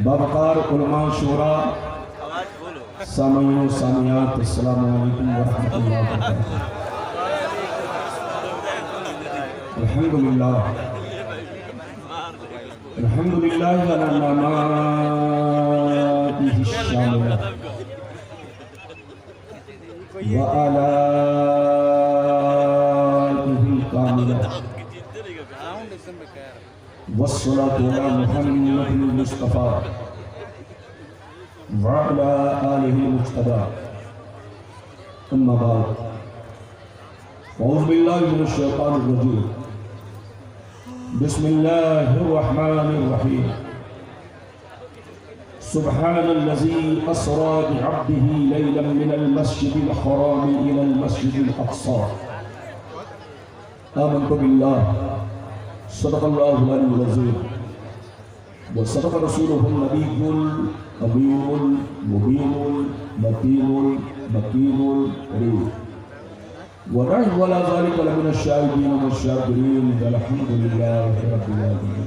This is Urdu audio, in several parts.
باوقار علماء شورا، سامعین و سامعات، السلام علیکم ورحمۃ اللہ وبرکاتہ۔ الحمدللہ الحمدللہ علی نعماتہ الشاملہ وعلی آلہ الکاملہ والصلاة على محمد المصطفى وعلى آله المجتبى، أما بعد، أعوذ بالله من الشيطان الرجيم، بسم الله الرحمن الرحيم، سبحان الذي أسرى بعبده ليلا من المسجد الحرام إلى المسجد الأقصى، آمنت بالله صدق الله العلي العظيم وصدق رسوله النبي الأمين المبين المتين المكين الكريم ونحن على ذلك لمن الشاهدين والشاكرين والحمد لله رب العالمين۔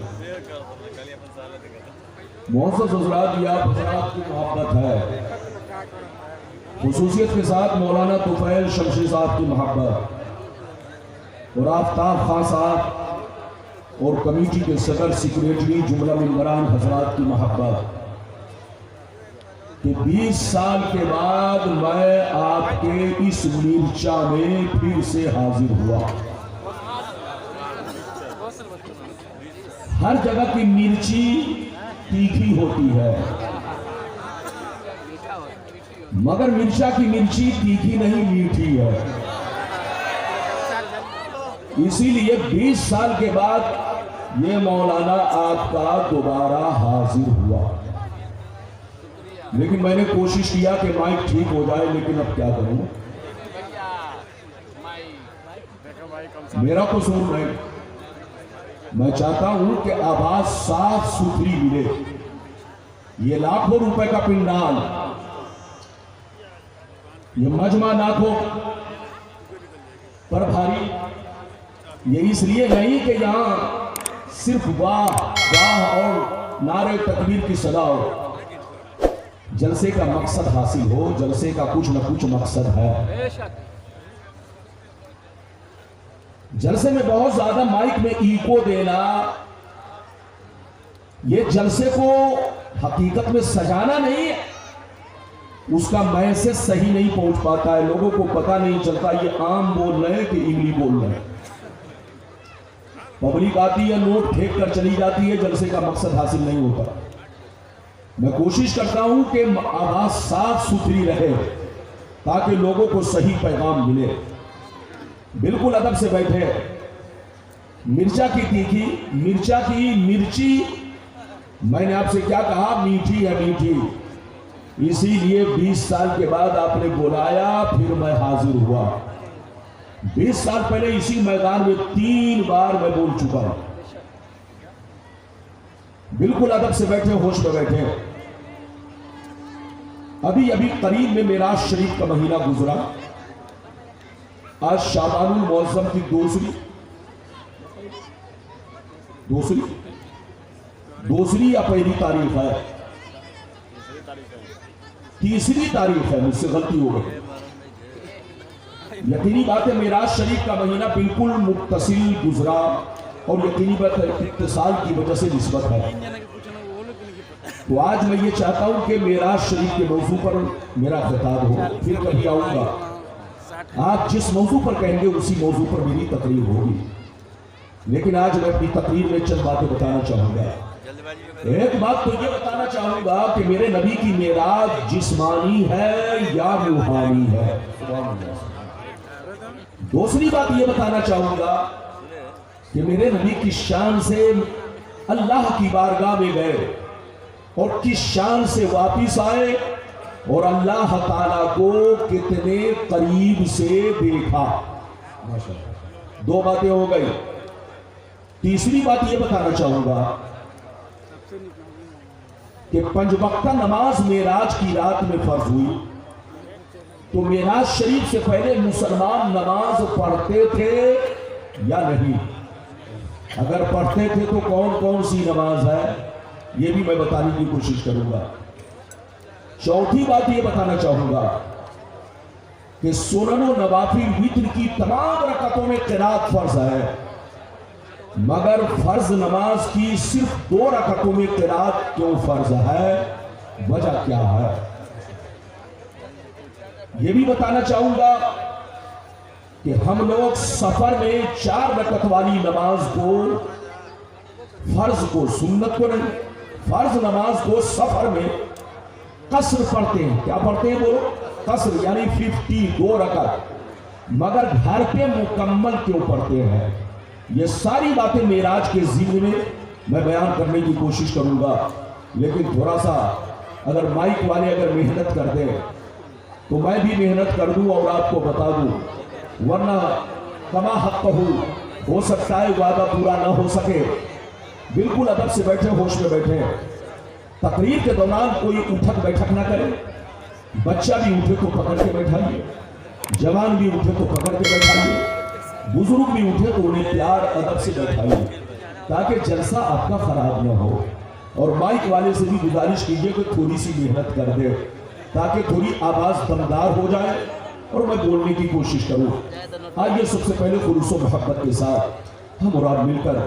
معزز حضرات، یہ آپ حضرات کی محبت ہے، خصوصیت کے ساتھ مولانا طفیل شمشی صاحب کی محبت اور آفتاب خان صاحب اور کمیٹی کے صدر سیکریٹری جملہ ممبران حضرات کی محبت کہ 20 سال کے بعد میں آپ کے اس مورچہ میں پھر سے حاضر ہوا۔ ہر جگہ کی مرچی تیکھی ہوتی ہے، مگر مرچا کی مرچی تیکھی نہیں، میٹھی ہے۔ اسی لیے 20 سال کے بعد یہ مولانا آپ کا دوبارہ حاضر ہوا، لیکن میں نے کوشش کیا کہ مائک ٹھیک ہو جائے، لیکن اب کیا کروں، میرا قصور نہیں۔ میں چاہتا ہوں کہ آواز صاف ستھری ملے۔ یہ لاکھوں روپے کا پنڈال، یہ مجمع لاکھوں پر بھاری، یہ اس لیے نہیں کہ یہاں صرف واہ واہ اور نعرے تکبیر کی صدا ہو۔ جلسے کا مقصد حاصل ہو، جلسے کا کچھ نہ کچھ مقصد ہے۔ جلسے میں بہت زیادہ مائک میں ایکو دینا، یہ جلسے کو حقیقت میں سجانا نہیں ہے، اس کا میسج صحیح نہیں پہنچ پاتا ہے، لوگوں کو پتہ نہیں چلتا یہ عام بول رہے ہیں کہ انگلی بول رہے ہیں۔ پبلک آتی ہے، نوٹ پھینک کر چلی جاتی ہے، جلسے کا مقصد حاصل نہیں ہوتا۔ میں کوشش کرتا ہوں کہ آواز صاف ستھری رہے تاکہ لوگوں کو صحیح پیغام ملے۔ بالکل ادب سے بیٹھے۔ مرچا کی تیکھی، مرچا کی مرچی، میں نے آپ سے کیا کہا؟ میٹھی ہے، میٹھی۔ اسی لیے 20 سال کے بعد آپ نے بلایا، پھر میں حاضر ہوا۔ 20 سال پہلے اسی میدان میں 3 بار میں بول چکا ہوں۔ بالکل ادب سے بیٹھے، ہوش میں بیٹھے۔ ابھی قریب میں معراج شریف کا مہینہ گزرا۔ آج شعبان المعظم کی دوسری یا پہلی تاریخ ہے؟ تیسری تاریخ ہے، مجھ سے غلطی ہو گئی۔ یقینی بات ہے معراج شریف کا مہینہ بالکل متصل گزرا، اور یقینی بات ہے اتصال کی وجہ سے نسبت ہے۔ تو آج میں یہ چاہتا ہوں کہ معراج شریف کے موضوع پر میرا خطاب ہو، پھر کبھی آؤں گا، آپ جس موضوع پر کہیں گے اسی موضوع پر میری تقریر ہوگی، لیکن آج میں اپنی تقریر میں چند باتیں بتانا چاہوں گا۔ ایک بات تو یہ بتانا چاہوں گا کہ میرے نبی کی معراج جسمانی ہے یا روحانی ہے۔ دوسری بات یہ بتانا چاہوں گا کہ میرے نبی کی شان سے اللہ کی بارگاہ میں گئے اور کس شان سے واپس آئے، اور اللہ تعالیٰ کو کتنے قریب سے دیکھا۔ 2 باتیں ہو گئی۔ تیسری بات یہ بتانا چاہوں گا کہ 5 وقتہ نماز معراج کی رات میں فرض ہوئی، تو معراج شریف سے پہلے مسلمان نماز پڑھتے تھے یا نہیں؟ اگر پڑھتے تھے تو کون کون سی نماز ہے؟ یہ بھی میں بتانے کی کوشش کروں گا۔ چوتھی بات یہ بتانا چاہوں گا کہ سنن و نوافل وتر کی تمام رکعتوں میں قرات فرض ہے، مگر فرض نماز کی صرف 2 رکعتوں میں قرات کیوں فرض ہے، وجہ کیا ہے؟ یہ بھی بتانا چاہوں گا کہ ہم لوگ سفر میں 4 رکعت والی نماز کو، فرض کو، سنت کو نہیں، فرض نماز کو سفر میں قصر پڑھتے ہیں۔ کیا پڑھتے ہیں بولو؟ قصر، یعنی 52 رکعت، مگر گھر پہ مکمل کیوں پڑھتے ہیں؟ یہ ساری باتیں معراج کے ضمن میں بیان کرنے کی کوشش کروں گا، لیکن تھوڑا سا اگر مائک والے اگر محنت کر دیں تو میں بھی محنت کر دوں اور آپ کو بتا دوں، ورنہ کما حق ہو سکتا ہے وعدہ پورا نہ ہو سکے۔ بالکل ادب سے بیٹھے، ہوش میں بیٹھے، تقریر کے دوران کوئی اٹھک بیٹھک نہ کرے، بچہ بھی اٹھے تو پکڑ کے بیٹھائیے، جوان بھی اٹھے تو پکڑ کے بیٹھائیے، بزرگ بھی اٹھے تو انہیں پیار ادب سے بیٹھائیے، تاکہ جلسہ آپ کا خراب نہ ہو۔ اور مائک والے سے بھی گزارش کیجئے کہ تھوڑی سی محنت کر دے تاکہ تھوڑی آواز دمدار ہو جائے اور میں بولنے کی کوشش کروں۔ آئیے سب سے پہلے خلوص و محبت کے ساتھ ہم اور آپ مل کر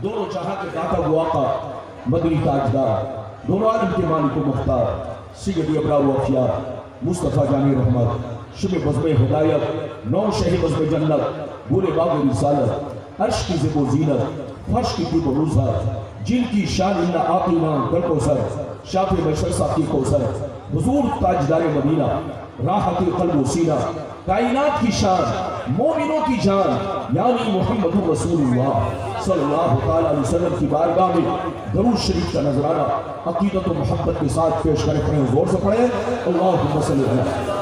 دونوں جہاں کے داتا و آقا، مدنی تاجدار، دونوں عالم کے مالک و مختار، سیدی ابرار و اخیار، مصطفیٰ جامع رحمت، شب بزم ہدایت، نو شہ بزم جنت، بولے باغ رسالت، عرش کی زب و زینت، فرش کی طیب و روزہ، جن کی شان انا آقینا در کوثر، شاف بشر ساقی کوثر، حضور تاجدار مدینہ، راحت قلب و سینہ، کائنات کی شان، مومنوں کی جان، یعنی محمد رسول اللہ صلی اللہ علیہ وسلم کی بارگاہ میں درود شریف کا نذرانہ عقیدت و محبت کے ساتھ پیش کریں۔ پڑھیں، زور سے پڑھیں، اللہم صلی اللہ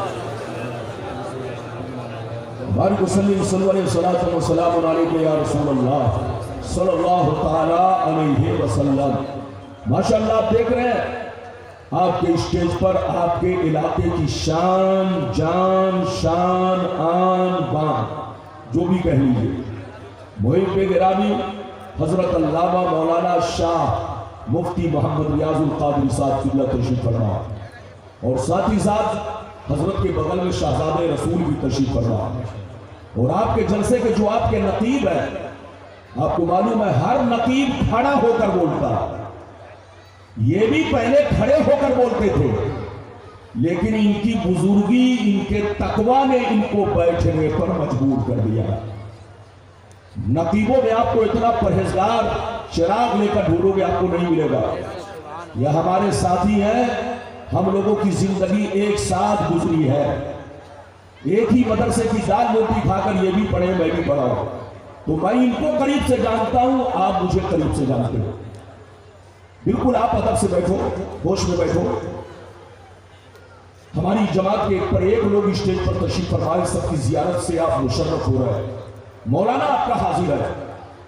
بارک وسلم صلی اللہ و سلام علیکہ یا رسول اللہ صلی اللہ تعالیٰ علیہ وسلم۔ ماشاءاللہ آپ دیکھ رہے ہیں آپ کے اسٹیج پر آپ کے علاقے کی شان، جان، شان، آن، بان، جو بھی کہہ لیجئے، محب گرامی حضرت علامہ مولانا شاہ مفتی محمد ریاض القادری صاحب قبلہ تشریف فرما، اور ساتھ ہی ساتھ حضرت کے بغل میں شہزادہ رسول بھی تشریف فرما، اور آپ کے جلسے کے جو آپ کے نقیب ہیں، آپ کو معلوم ہے ہر نقیب کھڑا ہو کر بولتا، یہ بھی پہلے کھڑے ہو کر بولتے تھے، لیکن ان کی بزرگی، ان کے تقویٰ نے ان کو بیٹھنے پر مجبور کر دیا۔ نقیبوں میں آپ کو اتنا پرہیزگار چراغ لے کر ڈھونڈو گے آپ کو نہیں ملے گا۔ یہ ہمارے ساتھی ہیں، ہم لوگوں کی زندگی ایک ساتھ گزری ہے، ایک ہی مدرسے کی دال روٹی کھا کر یہ بھی پڑھے میں بھی پڑھا ہوں، تو میں ان کو قریب سے جانتا ہوں، آپ مجھے قریب سے جانتے ہو۔ بالکل آپ ادب سے بیٹھو، ہوش میں بیٹھو۔ ہماری جماعت کے ایک پر ایک لوگ اسٹیج پر تشریف فرمائے، سب کی زیارت سے آپ مشرف ہو رہے ہیں۔ مولانا آپ کا حاضر ہے،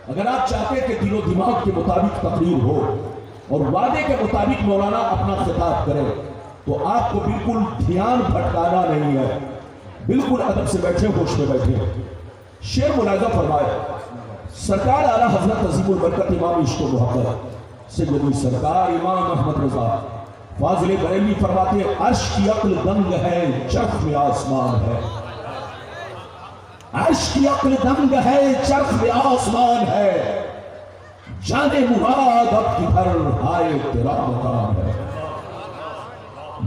اگر آپ چاہتے ہیں کہ دل و دماغ کے مطابق تقریر ہو اور وعدے کے مطابق مولانا اپنا خطاب کرے تو آپ کو بالکل دھیان بھٹکانا نہیں ہے، بالکل ادب سے بیٹھے، ہوش میں بیٹھے۔ شعر ملاحظہ فرمائے، سرکار اعلیٰ حضرت عظیم البرکت امام عشق و محبت سیدی سرکار امام احمد رضا فاضل بریلوی فرماتے ہیں، عرش کی عقل دنگ ہے، چرخ میں آسمان ہے۔ عرش کی عقل دنگ ہے، چرخ میں آسمان ہے، جانے مراد اب کدھر ہائے تیرا مقام ہے۔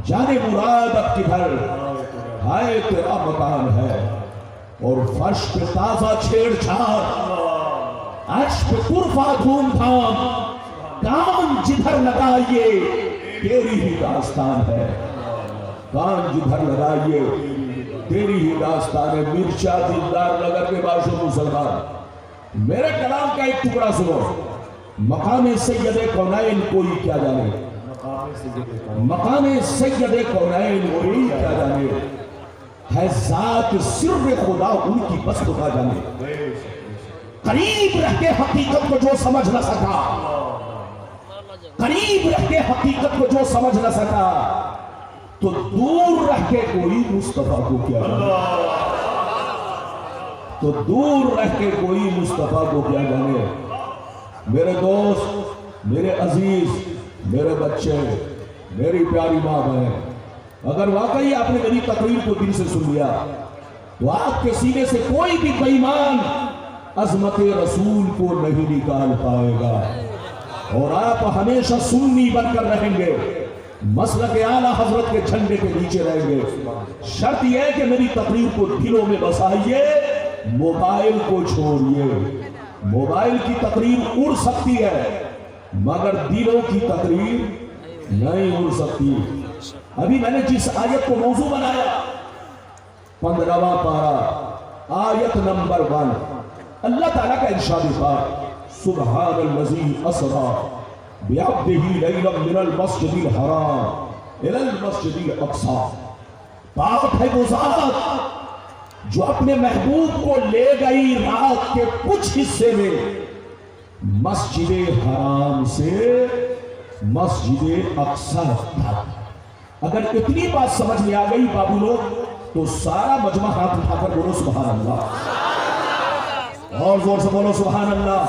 جانے مراد اب کدھر ہائے تیرا مقام ہے، اور فرش پہ تازہ چھیڑ چھاڑ، عرش پہ طرفہ دھوم دھام، کام جدھر لگائیے تیری ہی داستان ہے، کام جدھر لگائیے تیری ہی داستان ہے۔ مرچا دلدار نگر کے باشو مسلمان، میرے کلام کا ایک ٹکڑا سنو، مقام سید کونین کوئی کیا جانے، مقام سید کونین کوئی کیا جانے، ہے ذات سر خدا ان کی بس خدا جانے۔ قریب رہ کے حقیقت کو جو سمجھ نہ سکا، قریب رہ کے حقیقت کو جو سمجھ نہ سکا، تو دور رہ کے کوئی مصطفیٰ کو کیا جانے، تو دور رہ کے کوئی مصطفیٰ کو کیا جانے۔ میرے دوست، میرے عزیز، میرے بچے، میری پیاری ماں بہن، اگر واقعی آپ نے میری تقریر کو دل سے سن لیا تو آپ کے سینے سے کوئی بھی بے ایمان عظمت رسول کو نہیں نکال پائے گا، اور آپ ہمیشہ سنی بن کر رہیں گے، مسلک اعلیٰ حضرت کے جھنڈے کے نیچے رہیں گے۔ شرط یہ ہے کہ میری تقریر کو دلوں میں بسائیے، موبائل کو چھوڑیے۔ موبائل کی تقریر اڑ سکتی ہے مگر دلوں کی تقریر نہیں اڑ سکتی۔ ابھی میں نے جس آیت کو موضوع بنایا، 15واں پارہ آیت نمبر 1، اللہ تعالیٰ کا ارشاد پاک، سبحان الذی اسری بعبدہ لیلا من المسجد الحرام الی المسجد الاقصی۔ پاک ہے وہ ذات جو اپنے محبوب کو لے گئی رات کے کچھ حصے میں مسجد حرام سے مسجد اقصی تک۔ اگر اتنی بات سمجھ میں آ گئی بابو لوگ تو سارا مجمع ہاتھ اٹھا کر بولو سبحان اللہ، اور زور سے بولو سبحان اللہ۔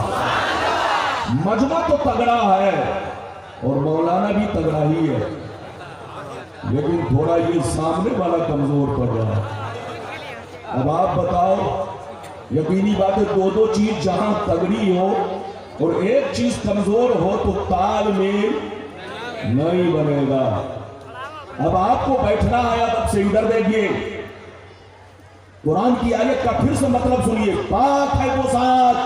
مجمع تو تگڑا ہے اور مولانا بھی تگڑا ہی ہے، لیکن تھوڑا یہ سامنے والا کمزور پڑ رہا ہے۔ اب آپ بتاؤ، یقینی بات ہے دو چیز جہاں تگڑی ہو اور ایک چیز کمزور ہو تو تال میل نہیں بنے گا۔ اب آپ کو بیٹھنا آیا تب سے ادھر دیکھیے، قرآن کی آیت کا پھر سے مطلب سنیے، پاک ہے وہ ذات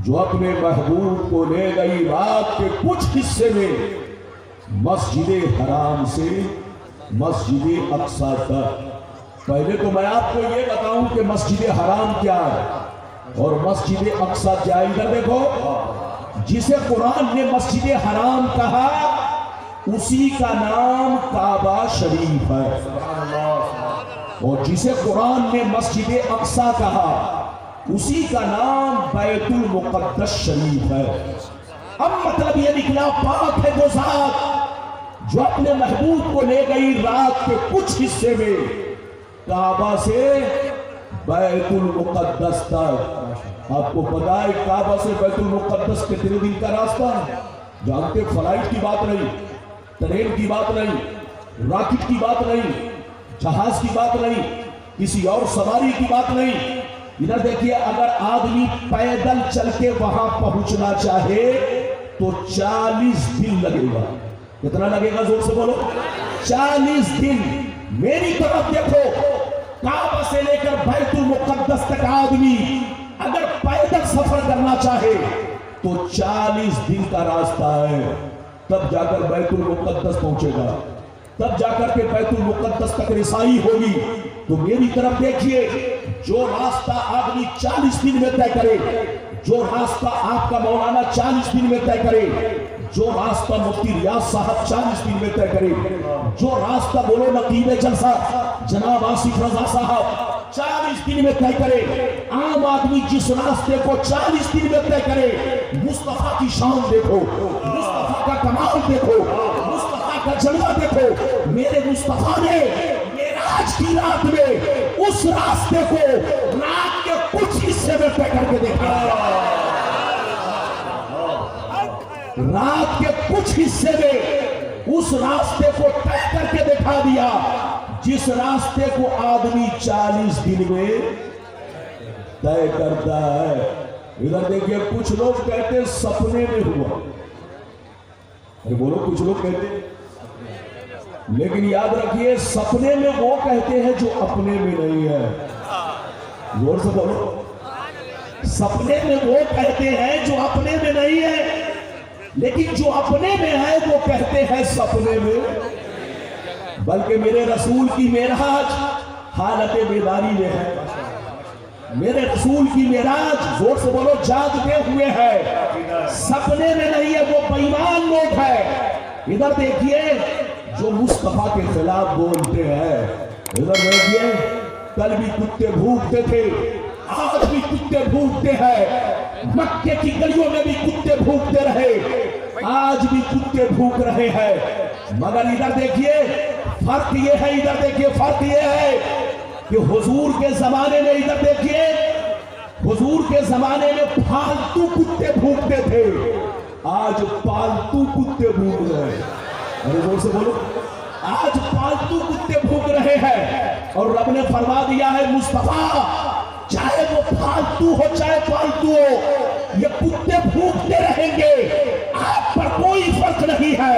جو اپنے محبوب کو لے گئی رات کے کچھ حصے میں مسجد حرام سے مسجد اقصی تک۔ پہلے تو میں آپ کو یہ بتاؤں کہ مسجد حرام کیا ہے اور مسجد اقصی کیا ہے۔ ادھر دیکھو، جسے قرآن نے مسجد حرام کہا اسی کا نام کعبہ شریف ہے، اور جسے قرآن نے مسجد اقصی کہا اسی کا نام بیت المقدس شریف ہے۔ اب مطلب یہ نکلا، پاک ہے وہ ذات جو اپنے محبوب کو لے گئی رات کے کچھ حصے میں کعبہ سے بیت المقدس تک۔ آپ کو پتا ہے کعبہ سے بیت المقدس کتنے دن کا راستہ ہے؟ جانتے، فلائٹ کی بات نہیں، ٹرین کی بات نہیں، راکٹ کی بات نہیں، جہاز کی بات نہیں، کسی اور سواری کی بات نہیں۔ ادھر دیکھیے، اگر آدمی پیدل چل کے وہاں پہنچنا چاہے تو 40 دن لگے گا۔ کتنا لگے گا؟ زور سے بولو، 40 دن۔ میری طرف دیکھو، کعبہ سے لے کر بیت المقدس تک آدمی اگر پیدل سفر کرنا چاہے تو 40 دن کا راستہ ہے، تب جا کر بیت المقدس پہنچے گا، تب جا کر کے بیت المقدس تک رسائی ہوگی۔ تو میری طرف دیکھیے، جو راستہ آدمی 40 دن میں طے کرے، جو راستہ آپ کا مولانا 40 دن میں طے کرے، جو راستہ مفتی ریاض صاحب 40 دن میں طے کرے، جو راستہ بولو نقیب جلسہ جناب آصف رضا صاحب 40 دن میں طے کرے، عام آدمی جس راستے کو 40 دن میں طے کرے، مصطفیٰ کی شان دیکھو، مصطفیٰ کا کمال دیکھو، مصطفیٰ کا جلوہ دیکھو۔ میرے مصطفیٰ نے معراج کی رات میں اس راستے کو رات کے کچھ حصے میں طے کر کے دیکھا، رات کے کچھ حصے میں اس راستے کو طے کر کے دکھا دیا جس راستے کو آدمی 40 دن میں طے کرتا ہے۔ ادھر دیکھیے، کچھ لوگ کہتے ہیں سپنے میں ہوا، ارے بولو، کچھ لوگ کہتے ہیں، لیکن یاد رکھیے سپنے میں وہ کہتے ہیں جو اپنے میں نہیں ہے۔ زور سے بولو، سپنے میں وہ کہتے ہیں جو اپنے میں نہیں ہے، لیکن جو اپنے میں ہے وہ کہتے ہیں سپنے میں۔ بلکہ میرے رسول کی معراج حالت بیداری میں ہے، میرے رسول کی معراج زور سے بولو جاگتے ہوئے ہے، سپنے میں نہیں ہے، وہ بے ایمان لوگ ہے۔ ادھر دیکھیے، جو مصطفیٰ کے خلاف بولتے ہیں، ادھر دیکھیے، کل بھی کتے بھوکتے تھے، آج بھی کتے بھوکتے ہیں، مکے کی گلیوں میں بھی کتے بھوکتے رہے، آج بھی کتے بھوک رہے ہیں۔ مگر ادھر دیکھیے فرق یہ ہے، ادھر دیکھیے فرق یہ ہے کہ حضور کے زمانے میں، ادھر دیکھیے، حضور کے زمانے میں پھالتو کتے بھوکتے تھے، آج پالتو کتے بھوک رہے ہیں. ارے زور سے بولو. آج پالتو کتے بھوک رہے ہیں اور رب نے فرما دیا ہے مصطفیٰ چاہے وہ پالتو ہو چاہے پالتو ہو یہ کتے بھوکتے رہیں گے, آپ پر کوئی فرق نہیں ہے.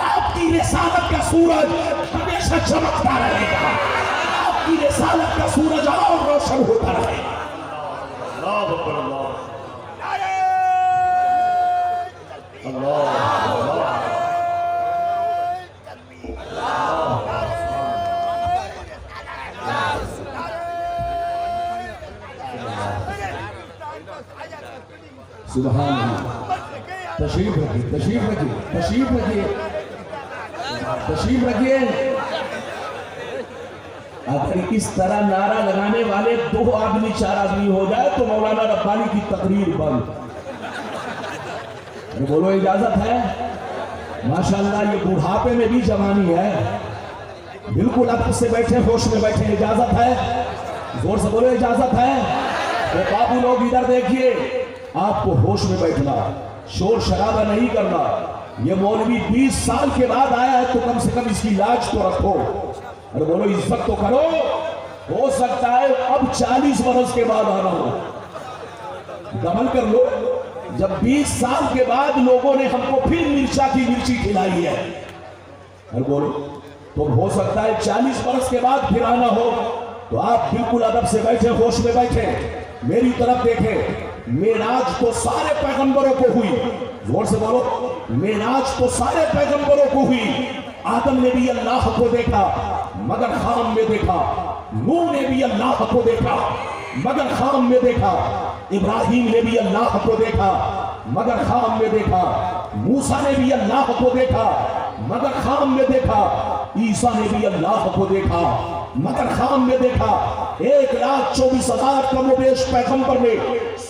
آپ کی رسالت کا سورج ہمیشہ چمکتا رہے گا, آپ کی رسالت کا سورج اور روشن ہوتا رہے گا. اللہ اکبر اللہ سبحان اللہ. تشریف رکھیے تشریف رکھیے تشریف رکھیے تشریف رکھیے. اگر اس طرح نعرہ لگانے والے 2 آدمی 4 آدمی ہو جائے تو مولانا ربانی کی تقریر بند. بولو اجازت ہے؟ ماشاءاللہ یہ بڑھاپے میں بھی جوانی ہے, بالکل اب سے بیٹھے ہوش میں بیٹھے. اجازت ہے؟ زور سے بولو اجازت ہے؟ تو بابو لوگ ادھر دیکھیے, آپ کو ہوش میں بیٹھنا, شور شرابہ نہیں کرنا. یہ مولوی 20 سال کے بعد آیا ہے تو کم سے کم اس کی لاج تو رکھو. اور بولو عزت تو کرو. ہو سکتا ہے اب 40 برس کے بعد آنا ہو, دمن کر لو. جب 20 سال کے بعد لوگوں نے ہم کو پھر مرچا کی مرچی کھلائی ہے, اور بولو تو ہو سکتا ہے 40 برس کے بعد پھر آنا ہو. تو آپ بالکل ادب سے بیٹھے, ہوش میں بیٹھے, میری طرف دیکھیں. معراج تو سارے پیغمبروں کو ہوئی. زور سے بولو. معراج تو سارے پیغمبروں کو ہوئی. آدم نے بھی اللہ کو دیکھا مگر خام میں دیکھا. نوح نے بھی اللہ کو دیکھا مگر خام میں دیکھا. ابراہیم نے بھی اللہ کو دیکھا مگر خام میں دیکھا. موسیٰ نے بھی اللہ کو دیکھا مگر خام میں دیکھا. عیسیٰ نے بھی اللہ کو دیکھا مگر خام میں دیکھا. 1,24,000 کم و بیش پیغمبر نے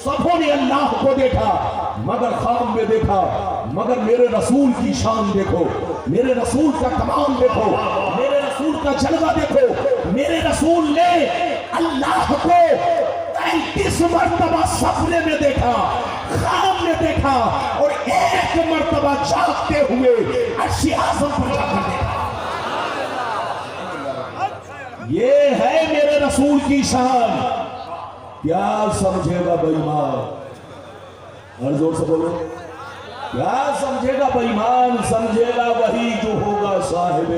سبوں نے اللہ کو دیکھا مگر خام میں دیکھا. مگر میرے رسول کی شان دیکھو, میرے رسول کا کمال دیکھو, میرے رسول کا جلوہ دیکھو. میرے رسول نے اللہ کو 33 مرتبہ سفرے میں دیکھا, خام میں دیکھا, اور 1 مرتبہ جاگتے ہوئے عرش اعظم پر جا کر دیکھا. یہ ہے میرے رسول کی شان. کیا سمجھے گا بے ایمان؟ اور زور سے بولو. کیا سمجھے گا بے ایمان؟ سمجھے گا وہی جو ہوگا صاحب.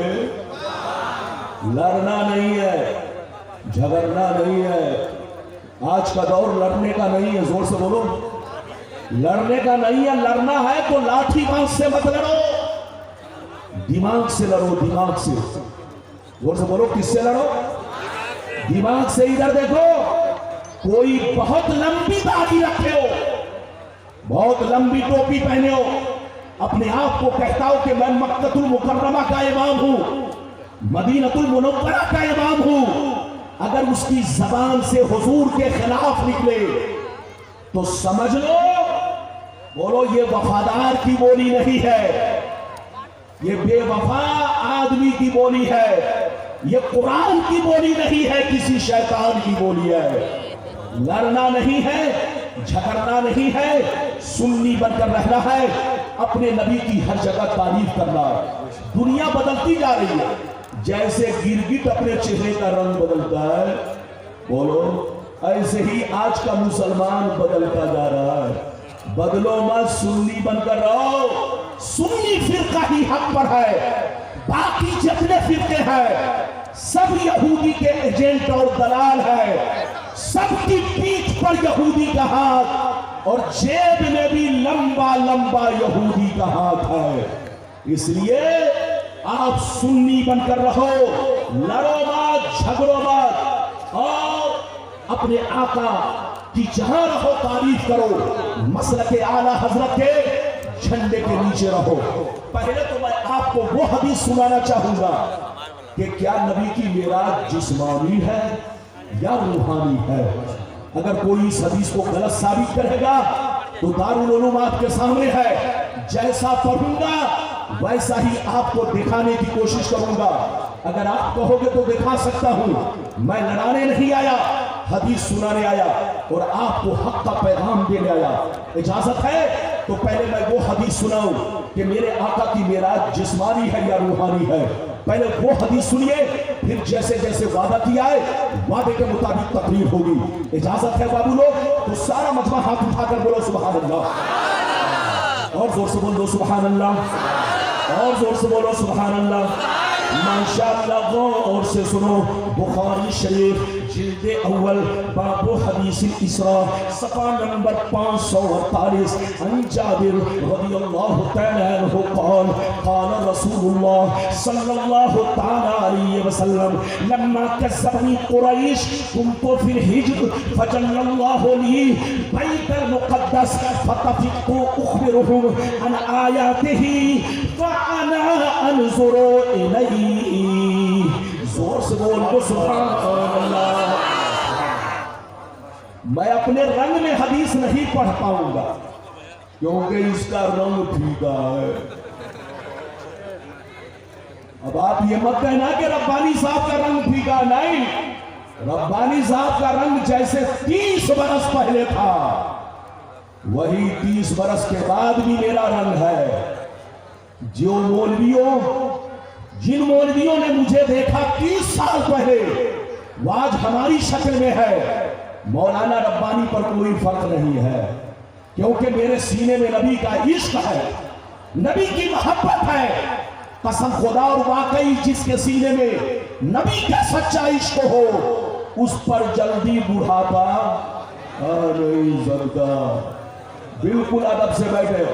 لڑنا نہیں ہے, جھگڑنا نہیں ہے. آج کا دور لڑنے کا نہیں ہے. زور سے بولو. لڑنے کا نہیں ہے. لڑنا ہے تو لاٹھی بانس سے مت لڑو, دماغ سے لڑو, دماغ سے. زور سے بولو. کس سے لڑو؟ دماغ سے. ادھر دیکھو, کوئی بہت لمبی داڑھی رکھے ہو, بہت لمبی ٹوپی پہنے ہو, اپنے آپ کو کہتا ہو کہ میں مکۃ المکرمہ کا امام ہوں, مدینہ المنورہ کا امام ہوں. اگر اس کی زبان سے حضور کے خلاف نکلے تو سمجھ لو, بولو یہ وفادار کی بولی نہیں ہے, یہ بے وفا آدمی کی بولی ہے, یہ قرآن کی بولی نہیں ہے, کسی شیطان کی بولی ہے. لڑنا نہیں ہے, جھگڑنا نہیں ہے, سنی بن کر رہنا ہے, اپنے نبی کی ہر جگہ تعریف کرنا. دنیا بدلتی جا رہی ہے, جیسے گرگٹ اپنے چہرے کا رنگ بدلتا ہے, بولو ایسے ہی آج کا مسلمان بدلتا جا رہا ہے. بدلو مت, سنی بن کر رہو. سنی فرقہ ہی حق پر ہے, باقی جتنے فرقے ہیں سب یہودی کے ایجنٹ اور دلال ہے. سب کی پیٹھ پر یہودی کا ہاتھ اور جیب میں بھی لمبا لمبا یہودی کا ہاتھ ہے. اس لیے آپ سنی بن کر رہو, لڑو مت, جھگڑو مت, اور اپنے آقا کی جہاں رہو تعریف کرو, مسلک اعلیٰ حضرت کے جھنڈے کے نیچے رہو. پہلے تو میں آپ کو وہ حدیث سنانا چاہوں گا کہ کیا نبی کی معراج جسمانی ہے یا روحانی ہے. اگر کوئی اس حدیث کو غلط ثابت کرے گا تو دارالعلوم آپ کے سامنے ہے, جیسا پڑھوں گا ویسا ہی آپ کو دکھانے کی کوشش کروں گا. اگر آپ کہو گے تو دکھا سکتا ہوں, میں لڑانے نہیں آیا, حدیث سنانے آیا اور آپ کو حق کا پیغام دینے آیا. اجازت ہے تو پہلے میں وہ حدیث سناؤں کہ میرے آقا کی معراج جسمانی ہے یا روحانی ہے؟ پہلے وہ حدیث سنیے، پھر جیسے جیسے وعدہ کیا ہے وعدے کے مطابق تقریر ہوگی۔ اجازت ہے بابو لوگ؟ تو سارا مجمع ہاتھ اٹھا کر بولو سبحان اللہ، اور زور سے بولو سبحان اللہ، اور زور سے بولو سبحان اللہ۔ ماشاءاللہ غور سے سنو، بخاری شریف جلد اول باب حدیث الاسراء صفحہ نمبر 548، عن جابر رضی اللہ تعالی عنہ قال قال رسول اللہ صلی اللہ تعالی علیہ وسلم لما كذبني قریش كنت في الحجر فجل اللہ لی بیت المقدس فتفقت اخبرهم عن آیاته فانا انظر الیہ۔ زور سے بول دو سبحان اللہ۔ میں اپنے رنگ میں حدیث نہیں پڑھ پاؤں گا کیونکہ اس کا رنگ پھیکا ہے۔ اب آپ یہ مت کہنا کہ ربانی صاحب کا رنگ پھیکا، نہیں، ربانی صاحب کا رنگ جیسے 30 برس پہلے تھا وہی 30 برس کے بعد بھی میرا رنگ ہے۔ جن مولویوں نے مجھے دیکھا 30 سال پہلے وہ آج ہماری شکل میں ہے، مولانا ربانی پر کوئی فرق نہیں ہے، کیونکہ میرے سینے میں نبی کا عشق ہے، نبی کی محبت ہے۔ قسم خدا اور واقعی جس کے سینے میں نبی کا سچا عشق ہو اس پر جلدی بڑھاپا نہیں سکتا۔ بالکل ادب سے بیٹھے،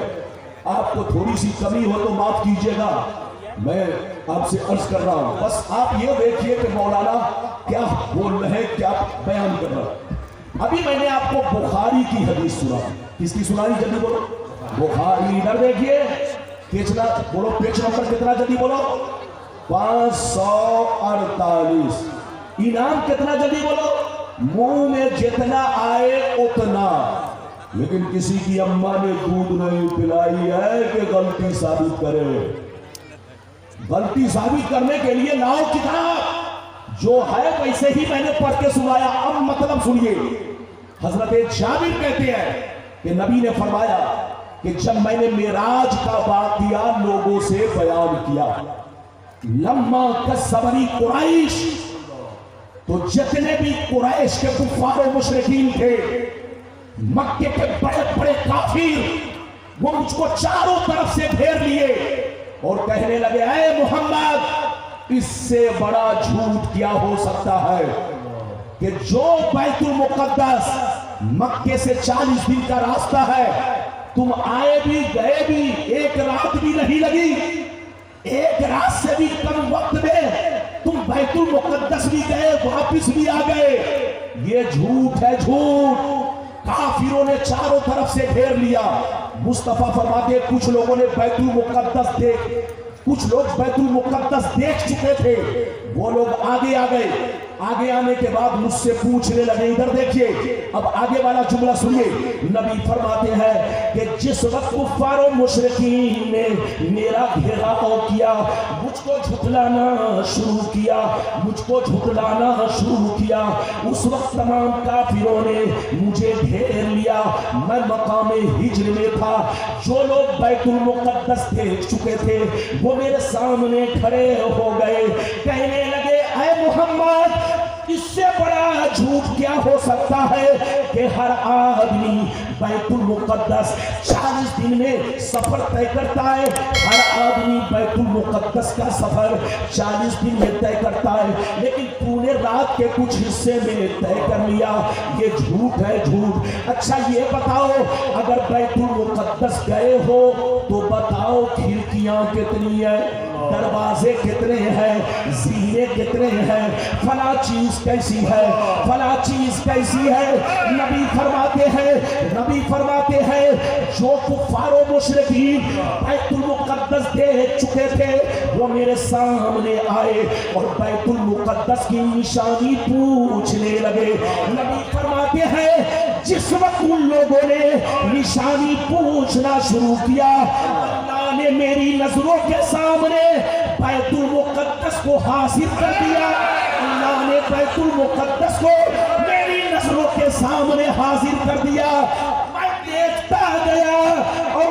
آپ کو تھوڑی سی کمی ہو تو معاف کیجیے گا، میں آپ سے عرض کر رہا ہوں، بس آپ یہ دیکھیے کہ مولانا کیا بول رہے ہیں، کیا بیان کر رہا ہے۔ ابھی میں نے آپ کو بخاری کی حدیث سنا، کس کی سنائی؟ جلدی بولو بخاری۔ ادھر دیکھیے، کتنا بولو، پیج نمبر کتنا؟ جلدی بولو 548۔ انعام کتنا؟ جلدی بولو، منہ میں جتنا آئے اتنا۔ لیکن کسی کی اماں نے دودھ نہیں پلائی ہے کہ غلطی ثابت کرے۔ غلطی ثابت کرنے کے لیے لاؤ کتاب، جو ہے ویسے ہی میں نے پڑھ کے سنایا۔ اب مطلب سنیے، حضرت جابر کہتے ہیں کہ نبی نے فرمایا کہ جب میں نے معراج کا واقعہ لوگوں سے بیان کیا، لما کذبنی قریش، تو جتنے بھی قریش کے کفار و مشرکین تھے، مکے کے بڑے بڑے کافر، وہ مجھ کو چاروں طرف سے گھیر لیے اور کہنے لگے اے محمد، اس سے بڑا جھوٹ کیا ہو سکتا ہے کہ جو بیت المقدس مکے سے 40 دن کا راستہ ہے، تم آئے بھی گئے بھی 1 رات بھی نہیں لگی، 1 رات سے بھی کم وقت میں تم بیت المقدس بھی گئے واپس بھی آ گئے۔ یہ جھوٹ ہے، جھوٹ۔ کافروں نے چاروں طرف سے گھیر لیا۔ مصطفیٰ فرماتے کچھ لوگوں نے بیت المقدس کچھ لوگ بیت المقدس دیکھ چکے تھے، وہ لوگ آگے آ گئے۔ آگے آنے کے بعد مجھ سے پوچھنے لگے، ادھر دیکھیے، اب آگے والا جملہ سنیے، نبی فرماتے ہیں کہ جس وقت کفار و مشرکین نے میرا گھیراؤ کیا، مجھ کو جھٹلانا شروع کیا، مجھ کو جھٹلانا شروع کیا، اس وقت تمام کافروں نے مجھے گھیر لیا۔ میں مقام ہجر میں تھا، جو لوگ بیت المقدس دیکھ چکے تھے وہ میرے سامنے کھڑے ہو گئے، کہنے لگے اے محمد، اس سے بڑا جھوٹ کیا ہو سکتا ہے کہ ہر آدمی بیت المقدس 40 دن میں سفر طے کرتا ہے، ہر آدمی بیت المقدس کا سفر 40 دن میں طے کرتا ہے، لیکن تو نے رات کے کچھ حصے میں طے کر لیا۔ یہ جھوٹ ہے، جھوٹ۔ اچھا یہ بتاؤ، اگر بیت المقدس گئے ہو تو بتاؤ کھڑکیاں کتنی ہیں، دروازے کتنے ہیں، زینے کتنے ہیں، فلاں چیز کیسی ہے، فلاں چیز کیسی ہے۔ نبی فرماتے ہیں جو کفار و مشرکین بیت المقدس دیکھ چکے تھے وہ میرے سامنے آئے اور بیت المقدس کی نشانی پوچھنے لگے۔ نبی فرماتے ہیں جس وقت ان لوگوں نے نشانی پوچھنا شروع کیا، اللہ نے میری نظروں کے سامنے بیت المقدس کو حاصل کر دیا۔ اللہ نے بیت المقدس کو میری نظروں کے سامنے حاضر کر دیا۔ میں دیکھتا گیا اور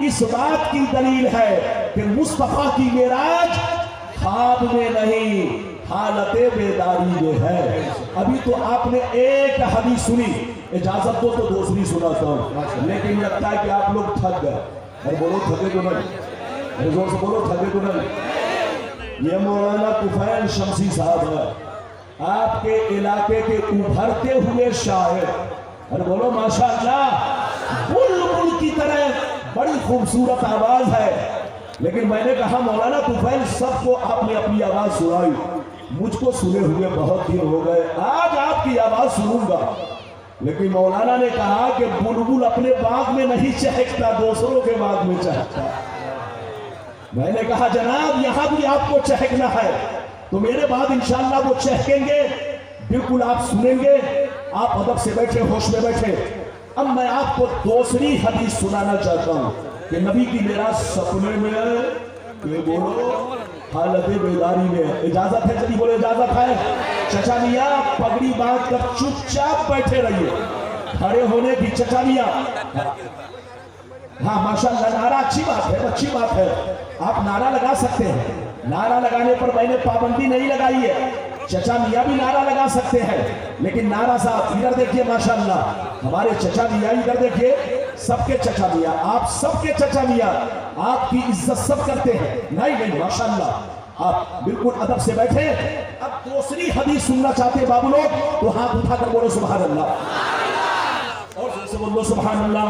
اس بات کی دلیل ہے کہ مصطفیٰ کی معراج خواب میں نہیں حالت بیداری میں ہے۔ ابھی تو آپ نے ایک حدیث سنی، اجازت دو تو دوسری سناتا ہوں، لیکن لگتا ہے کہ آپ لوگ تھک گئے۔ ارے بولو تھکے تو نہیں، زور سے بولو تھکے تو نہیں۔ یہ مولانا طفیل شمسی صاحب ہے، آپ کے علاقے کے ابھرتے ہوئے شاعر۔ ارے بولو ماشاءاللہ، بلبل کی طرح بڑی خوبصورت آواز ہے، لیکن میں نے کہا مولانا طفیل سب کو آپ نے اپنی آواز سنائی، مجھ کو سنے ہوئے بہت دن ہو گئے، آج آپ کی آواز سنوں گا۔ لیکن مولانا نے کہا کہ بلبل اپنے باغ میں نہیں چہکتا، دوسروں کے باغ میں چہکتا۔ میں نے کہا جناب یہاں بھی آپ کو چہکنا ہے، تو میرے بعد انشاءاللہ وہ چہکیں گے، بالکل آپ سنیں گے۔ آپ ادب سے بیٹھے، ہوش میں بیٹھے۔ اب میں آپ کو دوسری حدیث سنانا چاہتا ہوں کہ نبی کی معراج سپنے میں کہ بولو حالت بیداری میں۔ اجازت ہے؟ جلدی بولو اجازت ہے؟ چچا میاں پگڑی باندھ کر چپ چاپ بیٹھے رہیے، کھڑے ہونے کی چچا میاں۔ ہاں ماشاءاللہ، نعرہ اچھی بات ہے، اچھی بات ہے، آپ نعرہ لگا سکتے ہیں، نعرہ لگانے پر میں نے پابندی نہیں لگائی ہے، چچا میاں بھی نعرہ لگا سکتے ہیں، لیکن نعرہ صاحب ادھر دیکھیے، ماشاءاللہ ہمارے چچا میاں ادھر دیکھیے، سب کے چچا میاں، آپ سب کے چچا میاں، آپ کی عزت سب کرتے ہیں۔ نہیں ماشاءاللہ، آپ بالکل ادب سے بیٹھے۔ اب دوسری حدیث سننا چاہتے بابو لوگ تو ہاتھ اٹھا کر بولو سبحان اللہ، اور زور سے بولو سبحان اللہ،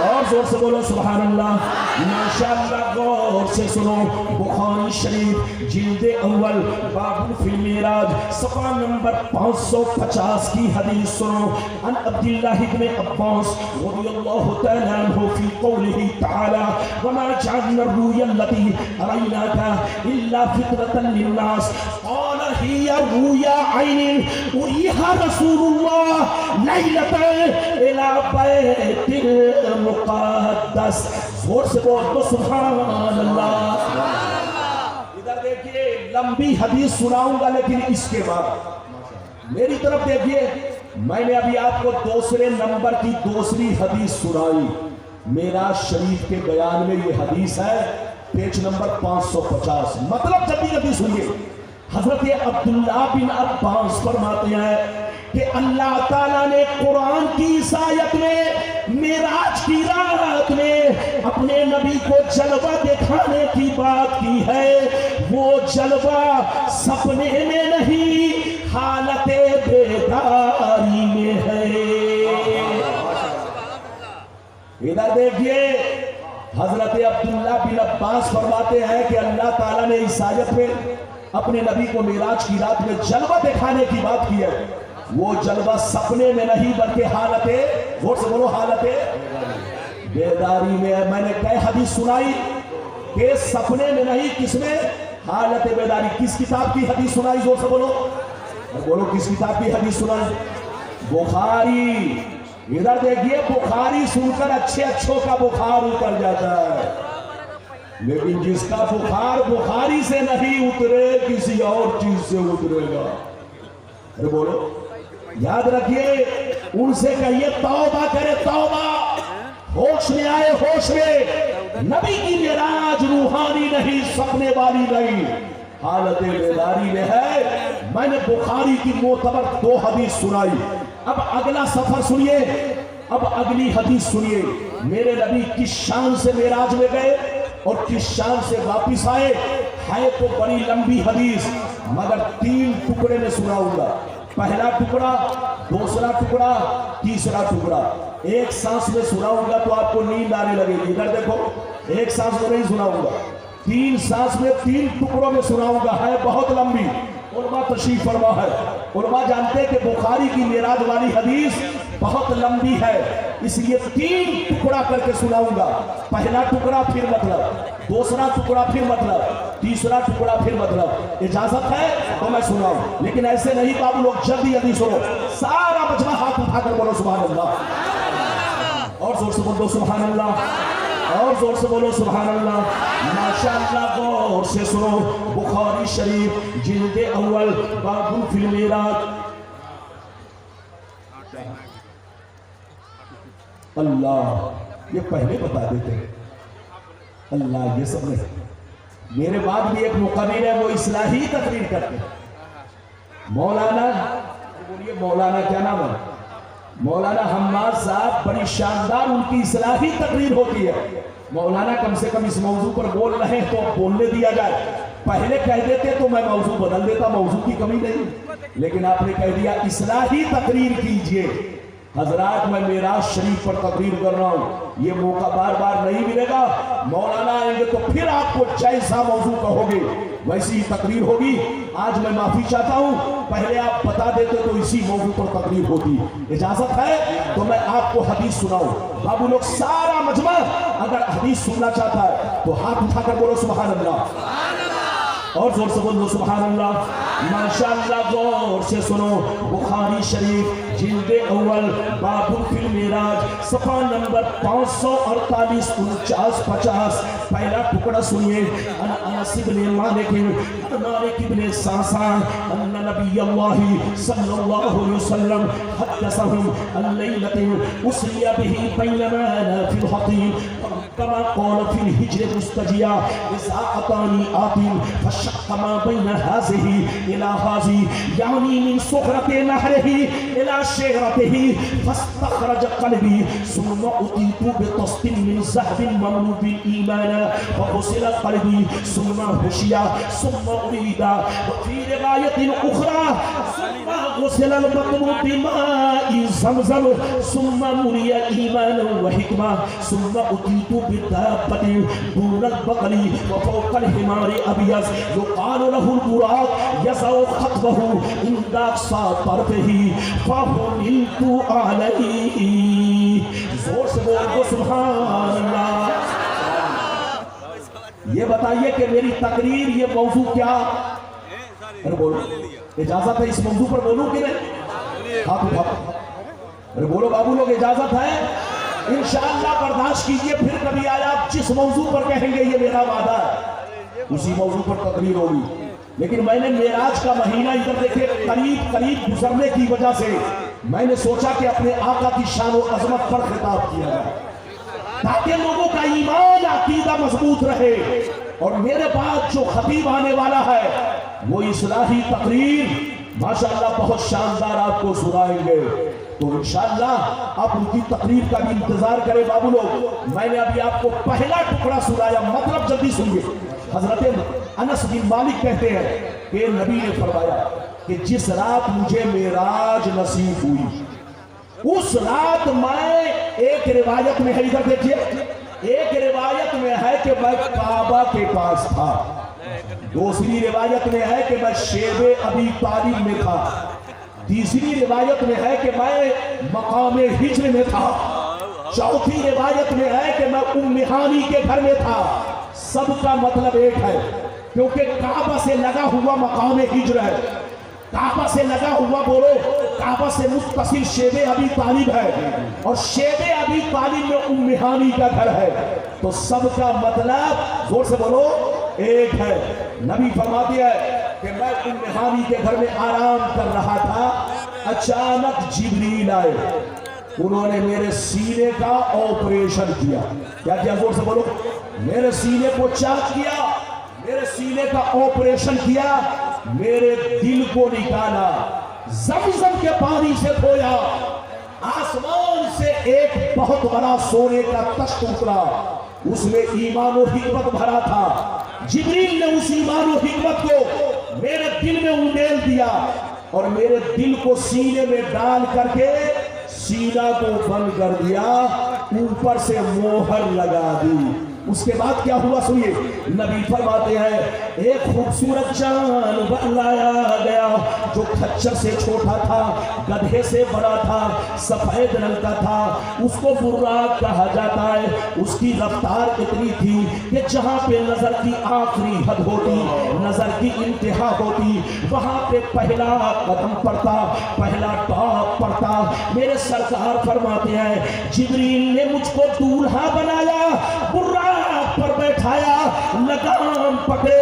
اور زور سے بولو سبحان اللہ۔ ماشاءاللہ غور سے سنو، بخاری شریف جلد اول باب فی المعراج صفحہ نمبر 550 کی حدیث سنو۔ عن عبداللہ بن عباس رضی اللہ تعالی عنہ فی قولہ تعالی وما جعلنا الرؤیا التي اریناک الا فطرۃ للناس قال هي رؤیا عین اریہا رسول اللہ لیلۃ الی بیت المقدس۔ زور سے بول تو سبحان اللہ۔ ادھر دیکھیے، لمبی حدیث سناؤں گا لیکن اس کے بعد میری طرف دیکھیے، میں نے ابھی آپ کو دوسرے نمبر کی دوسری حدیث سنائی، معراج شریف کے بیان میں یہ حدیث ہے، پیج نمبر 550۔ مطلب جلدی جلدی سنیے۔ حضرت عبداللہ بن عباس فرماتے ہیں کہ اللہ تعالیٰ نے قرآن کی اس آیت میں معراج کی رات میں اپنے نبی کو جلوہ دکھانے کی بات کی ہے، وہ جلوہ سپنے میں نہیں حالت بیداری میں ہے۔ ادھر دیکھیے، حضرت عبداللہ بن عباس فرماتے ہیں کہ اللہ تعالیٰ نے اس آیت میں اپنے نبی کو معراج کی رات میں جلوہ دکھانے کی بات کی ہے، وہ جلوہ سپنے میں نہیں بلکہ حالت، زور سے بولو حالت بیداری میں ہے۔ میں نے کئی حدیث سنائی کہ سپنے میں نہیں، کس میں؟ حالت بیداری۔ کس کتاب کی حدیث سنائی؟ زور سے بولو، بولو کس کتاب کی حدیث سنائی؟ بخاری۔ ادھر دیکھیے، بخاری سن کر اچھے اچھوں کا بخار اتر جاتا ہے، لیکن جس کا بخار بخاری سے نہیں اترے کسی اور چیز سے اترے گا۔ ارے بولو، یاد رکھیے، ان سے کہیے توبہ کرے، توبہ، ہوش میں آئے، ہوش میں۔ نبی کی معراج روحانی نہیں، سپنے والی نہیں، حالت بیداری میں ہے۔ میں نے بخاری کی معتبر 2 حدیث سنائی، اب اگلا سفر سنیے، اب اگلی حدیث سنیے۔ میرے نبی کس شان سے معراج میں گئے اور کس شان سے واپس آئے، ہے تو بڑی لمبی حدیث، مگر 3 ٹکڑے میں سناؤں گا۔ پہلا ٹکڑا، دوسرا ٹکڑا، تیسرا ٹکڑا۔ ایک سانس میں سناؤں گا تو آپ کو نیند آنے لگے گی۔ ادھر دیکھو، ایک سانس میں نہیں سناؤں گا، 3 سانس میں 3 ٹکڑوں میں سناؤں گا، ہے بہت لمبی۔ علماء تشریف فرما ہے، علماء جانتے ہیں کہ بخاری کی معراج والی حدیث بہت لمبی ہے، اس لیے 3 ٹکڑا کر کے سناؤں گا۔ پہلا ٹکڑا پھر مطلب، دوسرا ٹکڑا پھر مطلب، تیسرا ٹکڑا پھر مطلب۔ اجازت ہے تو میں سناؤں، لیکن ایسے نہیں بابو لوگ، جلدی جلدی سنو، سارا مجمع ہاتھ اٹھا کر بولو سبحان اللہ، اور زور سے بولو سبحان اللہ، اور زور سے بولو سبحان اللہ۔ ماشاءاللہ غور سے سنو، بخاری شریف جلد اول باب فی المعراج۔ اللہ، یہ پہلے بتا دیتے ہیں، اللہ یہ سب نہیں. میرے بعد بھی ایک مقرر ہے وہ اصلاحی تقریر کرتے ہیں. مولانا بولیے مولانا کیا نام ہے؟ مولانا حماد صاحب. بڑی شاندار ان کی اصلاحی تقریر ہوتی ہے. مولانا کم سے کم اس موضوع پر بول رہے ہیں تو بولنے دیا جائے. پہلے کہہ دیتے تو میں موضوع بدل دیتا, موضوع کی کمی نہیں, لیکن آپ نے کہہ دیا اصلاحی تقریر کیجئے. حضرات میں معراج شریف پر تقریر کر رہا ہوں, یہ موقع بار بار نہیں ملے گا. مولانا آئیں گے تو پھر آپ کو جیسا موضوع کہو گے ویسی ہی تقریر ہوگی. آج میں معافی چاہتا ہوں, پہلے آپ بتا دیتے تو اسی موضوع پر تقریر ہوتی. اجازت ہے تو میں آپ کو حدیث سناؤں. بابو لوگ سارا مجمع اگر حدیث سننا چاہتا ہے تو ہاتھ اٹھا کر بولو سبحان اللہ, اور زور سے بولو سبحان اللہ. ماشاءاللہ غور سے سنو. بخاری شریف جلد اول باب فی المعراج صفحہ نمبر 548 49 50 پہلا ٹکڑا سنیے. انس بن مالک بن ساسان ان نبی اللہ صلی اللہ علیہ وسلم حدثهم الليلة اسری به بینما انا فی الحطیم كما قال في الهجر المستجيا إذا أعطاني آتٍ فشق ما بين هذه إلى هذه يعني من صخرة نهره إلى شعرته فاستخرج قلبي ثم أتيت بطست من ذهب مملوء بالإيمان فغسل قلبي ثم هشي ثم أريد وفي رواية أخرى ثم غسل البطن بماء زمزم ثم مري إيمانا وحكمة ثم أتيت بدابة دون البقر وفوق الحمار أبيض يقال له البراق يسع خطبه عند أقصى طرفه فحملت عليه. زور سے بولو سبحان اللہ. یہ بتائیے کہ میری تقریر یہ موضوع کیا؟ ارے بولو, اجازت ہے اس موضوع پر بولوں کہ نہیں؟ ہاتھ اٹھاؤ. ارے بولو بابو لوگ اجازت ہے؟ انشاءاللہ برداشت کیجئے, پھر کبھی آیا آپ جس موضوع پر کہیں گے یہ میرا وعدہ ہے اسی موضوع پر تقریر ہوگی. لیکن میں نے معراج کا مہینہ ادھر دیکھے قریب گزرنے کی وجہ سے میں نے سوچا کہ اپنے آقا کی شان و عظمت پر خطاب کیا جائے تاکہ لوگوں کا ایمان عقیدہ مضبوط رہے. اور میرے بعد جو خطیب آنے والا ہے وہ اصلاحی تقریر ماشاءاللہ بہت شاندار آپ کو سنائیں گے. تو انشاءاللہ آپ ان کی تقریر کا بھی انتظار کریں. بابو لوگ میں نے ابھی آپ کو پہلا ٹکڑا سنایا, مطلب جلدی سنیے. حضرت انس بن مالک کہتے ہیں کہ نبی نے فرمایا کہ جس رات مجھے معراج نصیب ہوئی اس رات میں, ایک روایت میں ہے ادھر دیکھیے, ایک روایت میں ہے کہ میں کعبہ کے پاس تھا, دوسری روایت میں ہے کہ میں شیب ابی طالب میں تھا, تیسری روایت میں ہے کہ میں مقام ہجر میں تھا, چوتھی روایت میں ہے کہ میں ام ہانی کے گھر میں تھا. سب کا مطلب ایک ہے کیونکہ کعبہ سے لگا ہوا مقام ہجر ہے, کعبہ سے لگا ہوا بولو, کعبہ سے متصل شیب ابی طالب ہے اور شیب ابی طالب میں ام ہانی کا گھر ہے. تو سب کا مطلب زور سے بولو ایک ہے. نبی فرماتی ہے کہ میں ام ہانی کے گھر میں آرام کر رہا تھا, اچانک جبریل آئے, انہوں نے میرے سینے کا آپریشن کیا. کیا کیا؟ زور سے بولو. میرے سینے کو چاک کیا, میرے سینے کا آپریشن کیا, میرے دل کو نکالا, زمزم کے پانی سے دھویا, آسمان سے ایک بہت بڑا سونے کا تخت اترا, اس میں ایمان و حکمت بھرا تھا. جبریل نے اس ایمان و حکمت کو میرے دل میں انڈیل دیا اور میرے دل کو سینے میں ڈال کر کے سینہ کو بند کر دیا, اوپر سے مہر لگا دی. اس کے بعد کیا ہوا سنیے. نبی فرماتے ہیں ایک خوبصورت جانور لایا گیا جو کھچر سے چھوٹا تھا, گدھے سے بڑا تھا, سفید رنگ کا تھا, اس کو براق کہا جاتا ہے. اس کی رفتار اتنی تھی کہ جہاں پہ نظر کی آخری حد ہوتی, نظر کی انتہا ہوتی, وہاں پہ پہلا قدم پڑتا, پہلا ٹاپ پڑتا. میرے سرکار فرماتے ہیں جبریل نے مجھ کو دولہا بنایا, براق پر بیٹھایا, لگام پکڑے,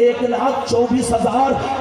1,24,000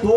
2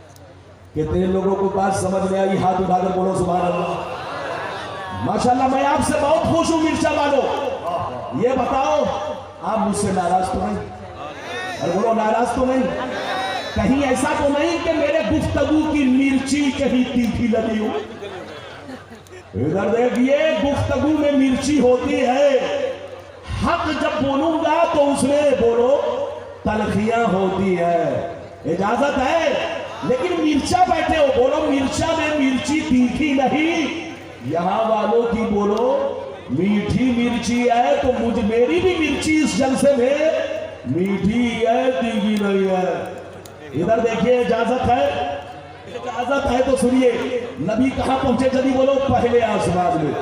1 کتنے لوگوں کو بات سمجھ میں آئی؟ ہاتھ اٹھا کر بولو سبحان اللہ۔ ماشاءاللہ میں آپ سے بہت خوش ہوں مرچا والوں۔ یہ بتاؤ آپ مجھ سے ناراض تو نہیں؟ اور بولو ناراض تو نہیں؟ کہیں ایسا تو نہیں کہ میرے گفتگو کی مرچی کہیں تیکھی لگی ہو؟ ادھر دیکھیے گفتگو میں مرچی ہوتی ہے، حق جب بولوں گا تو اس میں بولو تلخیاں ہوتی ہے، اجازت ہے، لیکن مرچا بیٹھے ہو، بولو مرچا میں مرچی تیکھی نہیں، یہاں والوں کی بولو میٹھی مرچی ہے، تو میری بھی مرچی اس جلسے میں میٹھی ہے، تیکھی نہیں ہے۔ ادھر دیکھیے اجازت ہے، اجازت ہے تو سنیے، نبی کہاں پہنچے؟ جلدی بولو پہلے آسمان میں۔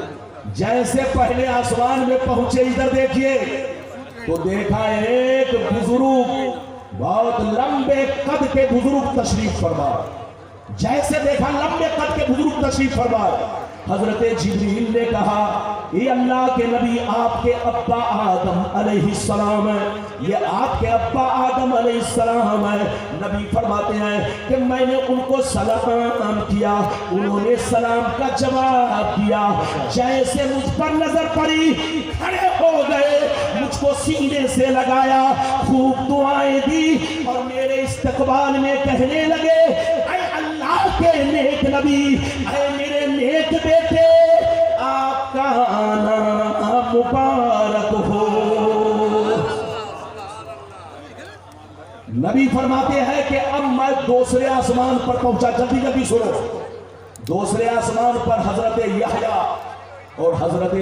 جیسے پہلے آسمان میں پہنچے ادھر دیکھیے تو دیکھا ایک بزرگ، بہت لمبے قد کے بزرگ تشریف فرما۔ جیسے دیکھا لمبے قد کے بزرگ تشریف فرما، حضرت جبریل نے کہا یہ اللہ کے نبی آپ کے ابا آدم علیہ السلام ہے، یہ آپ کے ابا آدم علیہ السلام ہے۔ نبی فرماتے ہیں کہ میں نے ان کو سلام کیا، انہوں نے سلام کا جواب دیا، جیسے مجھ پر نظر پڑی کھڑے ہو گئے، مجھ کو سینے سے لگایا، خوب دعائیں دی اور میرے استقبال میں کہنے لگے اے اللہ کے نیک نبی، اے میرے نیک بیٹے، آپ کا آنا مبارک ہو۔ نبی فرماتے ہیں کہ اب میں دوسرے آسمان پر پہنچا، جلدی جلدی سنو، دوسرے آسمان پر حضرت یحییٰ اور حضرت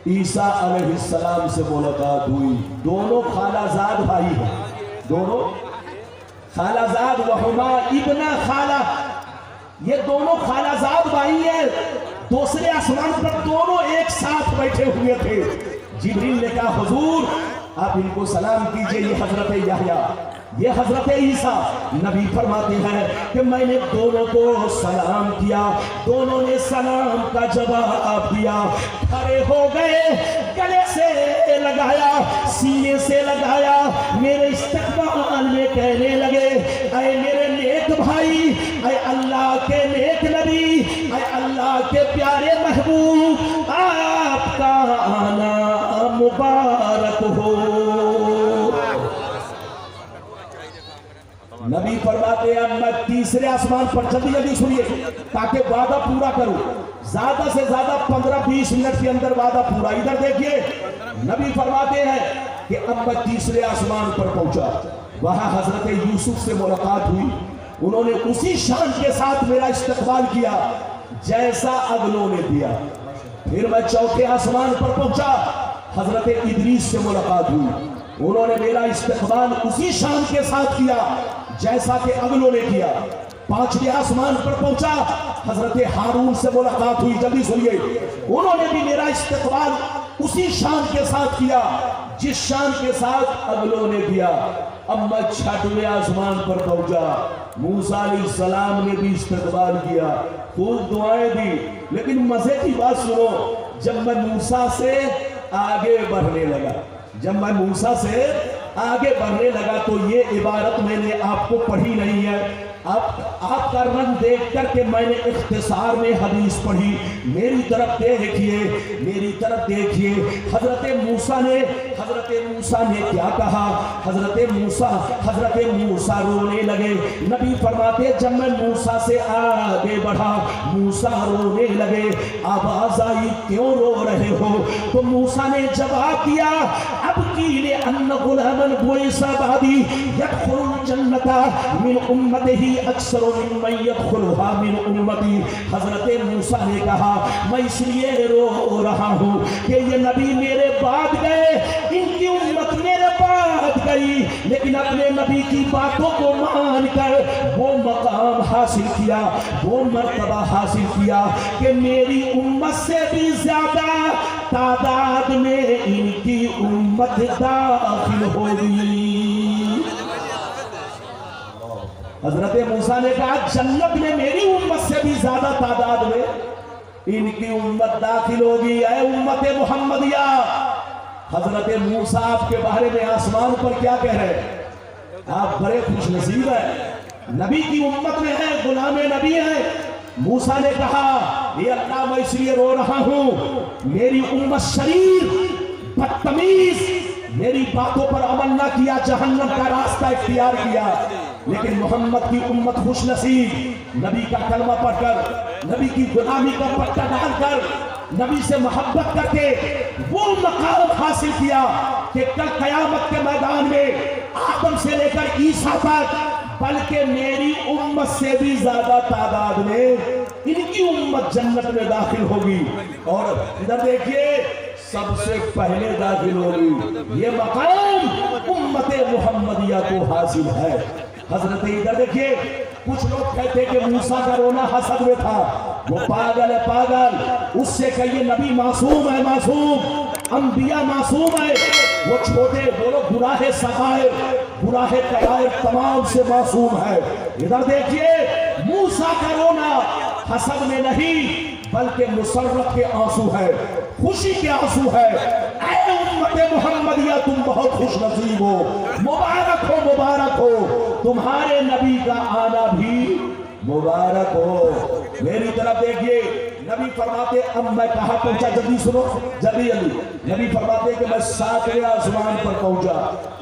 عیسیٰ علیہ السلام سے ملاقات ہوئی۔ دونوں خالہ زاد بھائی ہیں، دونوں خالہ زاد، وہما ابن خالہ، یہ دونوں خالہ زاد بھائی ہیں۔ دوسرے آسمان پر دونوں ایک ساتھ بیٹھے ہوئے تھے۔ جبریل نے کہا حضور آپ ان کو سلام کیجئے، یہ حضرت یحییٰ، یہ حضرت عیسیٰ۔ نبی فرماتے ہیں کہ میں نے دونوں کو سلام کیا، دونوں نے سلام کا جواب دیا، کھڑے ہو گئے، گلے سے لگایا، سینے سے لگایا، میرے استقبال میں کہنے لگے اے میرے نیک بھائی، اے اللہ کے نیک نبی، اے اللہ کے پیارے محبوب، آپ کا آنا مبارک ہو۔ نبی فرماتے ہیں میں تیسرے آسمان پر، جلدی جلدی سنیے تاکہ وعدہ پورا کروں، زیادہ سے زیادہ 15-20 منٹ کے اندر وعدہ پورا۔ ادھر دیکھیے نبی فرماتے ہیں کہ اب میں تیسرے آسمان پر پہنچا، وہاں حضرت یوسف سے ملاقات ہوئی، انہوں نے اسی شان کے ساتھ میرا استقبال کیا جیسا اگلوں نے دیا۔ پھر میں چوتھے آسمان پر پہنچا، حضرت ادریس سے ملاقات ہوئی، انہوں نے میرا استقبال اسی شان کے ساتھ کیا جیسا کہ اگلوں نے کیا۔ پانچویں آسمان پر پہنچا، حضرت ہارون سے ملاقات ہوئی، جلدی سنیے، انہوں نے بھی میرا استقبال اسی شان کے ساتھ کیا جس شان کے ساتھ اگلوں نے کیا۔ اب میں چھٹویں آسمان پر پہنچا، موسیٰ علیہ السلام نے بھی استقبال کیا، خوب دعائیں دی، لیکن مزے کی بات سنو، جب میں موسیٰ سے آگے بڑھنے لگا، جب میں موسیٰ سے آگے بڑھنے لگا تو یہ عبارت میں نے آپ کو پڑھی نہیں ہے، آپ کا رنگ دیکھ کر کے میں نے اختصار میں حدیث پڑھی، میری طرف دیکھیے، میری طرف دیکھیے، حضرت موسیٰ نے کیا کہا؟ حضرت موسیٰ رونے لگے۔ نبی فرماتے جب میں موسیٰ سے آگے بڑھا، موسیٰ رونے لگے، آواز آئی کیوں رو رہے ہو؟ تو موسیٰ نے جواب دیا اب کیلے ان غلامن بوئیسا بعدی یدخل الجنت من امتہی اکثر ممن یدخلها من امتی۔ حضرت موسیٰ نے کہا میں اس لیے رو رہا ہوں کہ یہ نبی میرے بعد گئے، ان کی امت میرے بعد گئی، لیکن اپنے نبی کی باتوں کو مان کر وہ مقام حاصل کیا، وہ مرتبہ حاصل کیا کہ میری امت سے بھی زیادہ تعداد میں ان کی امت داخل ہوگی۔ حضرت موسیٰ نے کہا جنت میں میری امت سے بھی زیادہ تعداد میں ان کی امت داخل ہوگی، اے امت محمدیہ۔ حضرت موسیٰ آپ کے بارے میں آسمان پر کیا کہہ رہے ہیں؟ آپ بڑے خوش نصیب ہیں، نبی کی امت میں ہے، غلام نبی ہے۔ موسیٰ نے کہا اے اللہ میں اس لیے رو رہا ہوں، میری امت شریر بدتمیز میری باتوں پر عمل نہ کیا، جہنم کا راستہ اختیار کیا، لیکن محمد کی امت خوش نصیب، نبی کا کلمہ پڑھ کر، نبی کی غلامی کا پٹا ڈال کر، نبی سے محبت کر کے وہ مقام حاصل کیا کہ کل قیامت کے میدان میں آدم سے لے کر عیسیٰ تک، بلکہ میری امت سے بھی زیادہ تعداد میں ان کی امت جنت میں داخل ہوگی۔ اور ادھر دیکھیے سب سے پہلے داخل ہوگی، یہ مقام امت محمدیہ کو حاصل ہے۔ حضرت ادھر دیکھیے کچھ لوگ کہتے کہ موسیٰ کا رونا حسد میں تھا، وہ پاگل ہے پاگل، اس سے کہیے نبی معصوم ہے، معصوم، انبیاء معصوم ہے، وہ چھوٹے بولو گناہ صغائر گناہ کبائر تمام سے معصوم ہے۔ ادھر دیکھیے موسیٰ کا رونا حسد میں نہیں بلکہ مسرت کے آنسو ہے، خوشی کے آنسو ہے۔ اے امت محمدیہ تم بہت خوش نصیب ہو، مبارک ہو، مبارک ہو، تمہارے نبی کا آنا بھی مبارک ہو۔ میری طرف دیکھیے نبی فرماتے اب میں کہاں پہنچا، جلدی سنو، جلدی جلدی۔ نبی فرماتے کہ میں 7ویں آسمان پر پہنچا،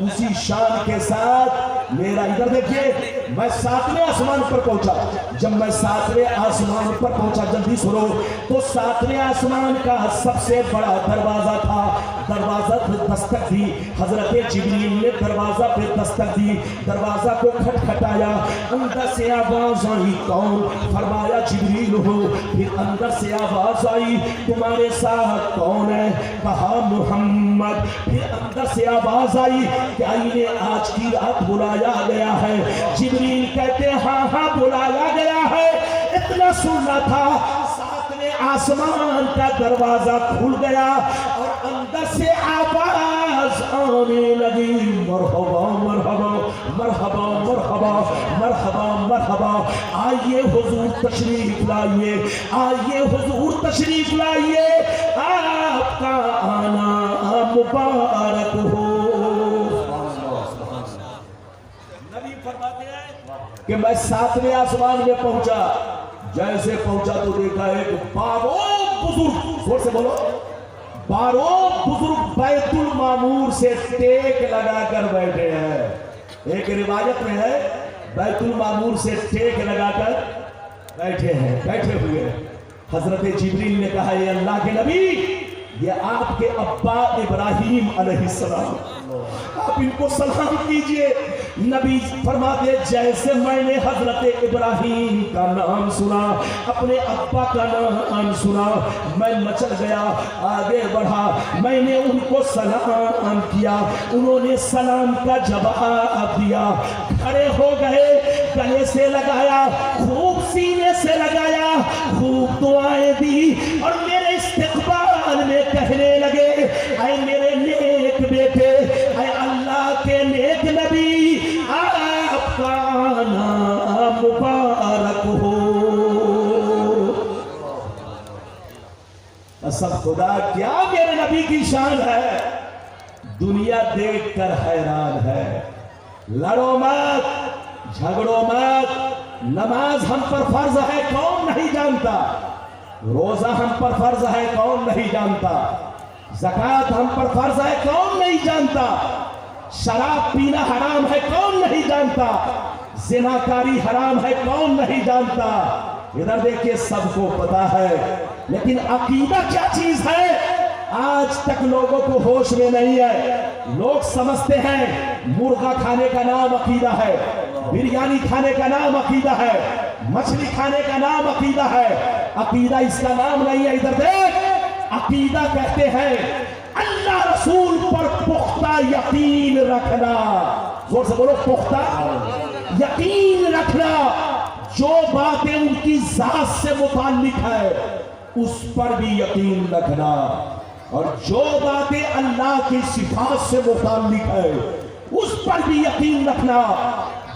اسی شان کے ساتھ میرا، ادھر دیکھیے میں 7ویں آسمان پر پہنچا۔ جب میں 7ویں آسمان پر پہنچا، جلدی سنو، تو 7ویں آسمان کا سب سے بڑا دروازہ تھا، دروازہ پہ دستک دی، حضرت جبریل نے دروازہ پہ دستک دی، دروازہ کو کھٹکھٹایا، اندر سے آواز آئی کون؟ فرمایا جبریل ہو۔ پھر اندر سے آواز آئی تمہارے ساتھ کون ہے؟ کہا محمد۔ پھر اندر سے آواز آئی کہ انہیں آج کی رات بلایا گیا ہے؟ جبریل کہتے ہاں ہاں بلایا گیا ہے۔ اتنا سننا تھا، 7ویں آسمان کا دروازہ کھل گیا اور اندر سے آواز آنے لگی مرحبا مرحبا مرحبا مرحبا مرحبا مرحبا، آئیے حضور تشریف لائیے، آئیے حضور تشریف لائیے، آپ کا آنا مبارک ہو۔ نبی فرماتے ہیں کہ میں 7ویں آسمان میں پہنچا، جیسے پہنچا تو دیکھا ایک باروک بزرگ، زور سے بولو، باروک بزرگ بیت المعمور سے ٹیک لگا کر بیٹھے ہیں۔ ایک روایت میں ہے بیت المعمور سے ٹیک لگا کر بیٹھے ہیں، بیٹھے ہوئے ہیں۔ حضرت جبریل نے کہا اے اللہ کے نبی، یہ آپ کے ابا ابراہیم علیہ السلام، آپ ان کو سلام کیجئے۔ نبی فرماتے جیسے میں نے حضرت ابراہیم کا نام سنا، اپنے ابا کا نام سنا، میں مچل گیا، آگے بڑھا، میں نے ان کو سلام کیا، انہوں نے سلام کا جواب دیا، کھڑے ہو گئے، گلے سے لگایا، خوب سینے سے لگایا، خوب دعائیں دی اور میرے استقبال میں کہنے لگے اے میرے نیک بیٹے، اے اللہ کے نیک نبی، آپ کا آنا مبارک ہو۔ قسم خدا کیا میرے نبی کی شان ہے، دنیا دیکھ کر حیران ہے۔ لڑو مت، جھگڑو مت، نماز ہم پر فرض ہے کون نہیں جانتا، روزہ ہم پر فرض ہے کون نہیں جانتا، زکوٰۃ ہم پر فرض ہے کون نہیں جانتا، شراب پینا حرام ہے کون نہیں جانتا، زناکاری حرام ہے کون نہیں جانتا۔ ادھر دیکھیں سب کو پتا ہے، لیکن عقیدہ کیا چیز ہے آج تک لوگوں کو ہوش میں نہیں ہے۔ لوگ سمجھتے ہیں مرغا کھانے کا نام عقیدہ ہے، بریانی کھانے کا نام عقیدہ ہے، مچھلی کھانے کا نام عقیدہ ہے۔ عقیدہ اس کا نام نہیں ہے۔ ادھر دیکھ، عقیدہ کہتے ہیں اللہ رسول پر پختہ یقین رکھنا، زور سے بولو پختہ یقین رکھنا، جو باتیں ان کی ذات سے متعلق ہے اس پر بھی یقین رکھنا، اور جو باتیں اللہ کی صفات سے متعلق ہے اس پر بھی یقین رکھنا،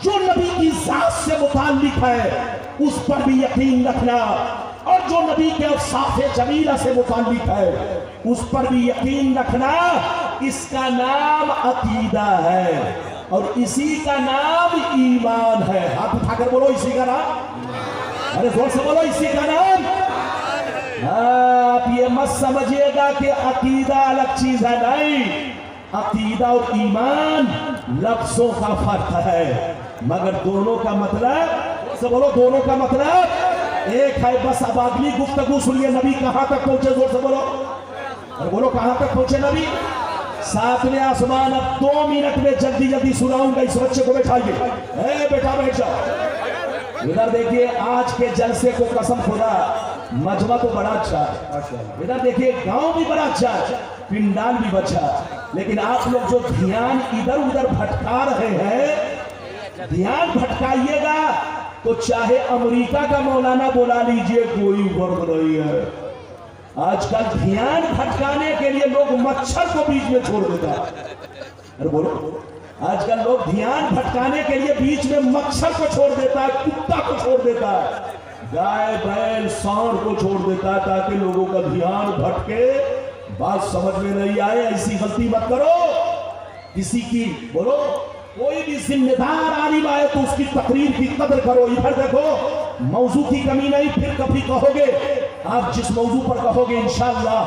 جو نبی کی ذات سے متعلق ہے اس پر بھی یقین رکھنا، اور جو نبی کے اوصاف جمیلہ سے متعلق ہے اس پر بھی یقین رکھنا۔ اس کا نام عقیدہ ہے۔ اور اسی کا نام ایمان ہے. ہاتھ اٹھا کر بولو اسی کا نام, ارے زور سے بولو اسی کا نام. آپ یہ مت سمجھیے گا کہ عقیدہ الگ چیز ہے, نہیں. عقیدہ اور ایمان لفظوں کا فرق ہے, مگر دونوں کا مطلب سے بولو, دونوں کا مطلب ایک ہے. بس اب اگلی گفتگو سنیے. نبی کہاں تک پہنچے, زور سے بولو, اور بولو کہاں تک پہنچے نبی؟ ساتویں آسمان. اب 2 منٹ میں جلدی جلدی سناؤں گا. اس بچے کو بیٹھائیے, اے بیٹا بیٹھ جاؤ. ادھر دیکھیے آج کے جلسے کو قسم خدا, مجمع تو بڑا اچھا ہے. ادھر دیکھیے گاؤں بھی بڑا اچھا ہے, پنڈال بھی بچا, لیکن آپ لوگ جو دھیان ادھر ادھر بھٹکا رہے ہیں, دھیان بھٹکائیے گا تو چاہے امریکہ کا مولانا بلا لیجئے, کوئی فرق نہیں ہے. آج کل دھیان بھٹکانے کے لیے لوگ مچھر کو بیچ میں چھوڑ دیتا ہے. ارے بولو, آج کل لوگ دھیان بھٹکانے کے لیے بیچ میں مچھر کو چھوڑ دیتا ہے, کتا کو چھوڑ دیتا ہے, گائے بیل سانڈ کو چھوڑ دیتا ہے, تاکہ لوگوں کا دھیان بھٹکے, بات سمجھ میں نہیں آئے. ایسی غلطی مت کرو. کسی کی بولو, کوئی بھی ذمہ دار عالم آئے تو اس کی تقریر کی قدر کرو. ادھر دیکھو, موضوع کی کمی نہیں. پھر کبھی کہو گے, آپ جس موضوع پر کہو گے انشاءاللہ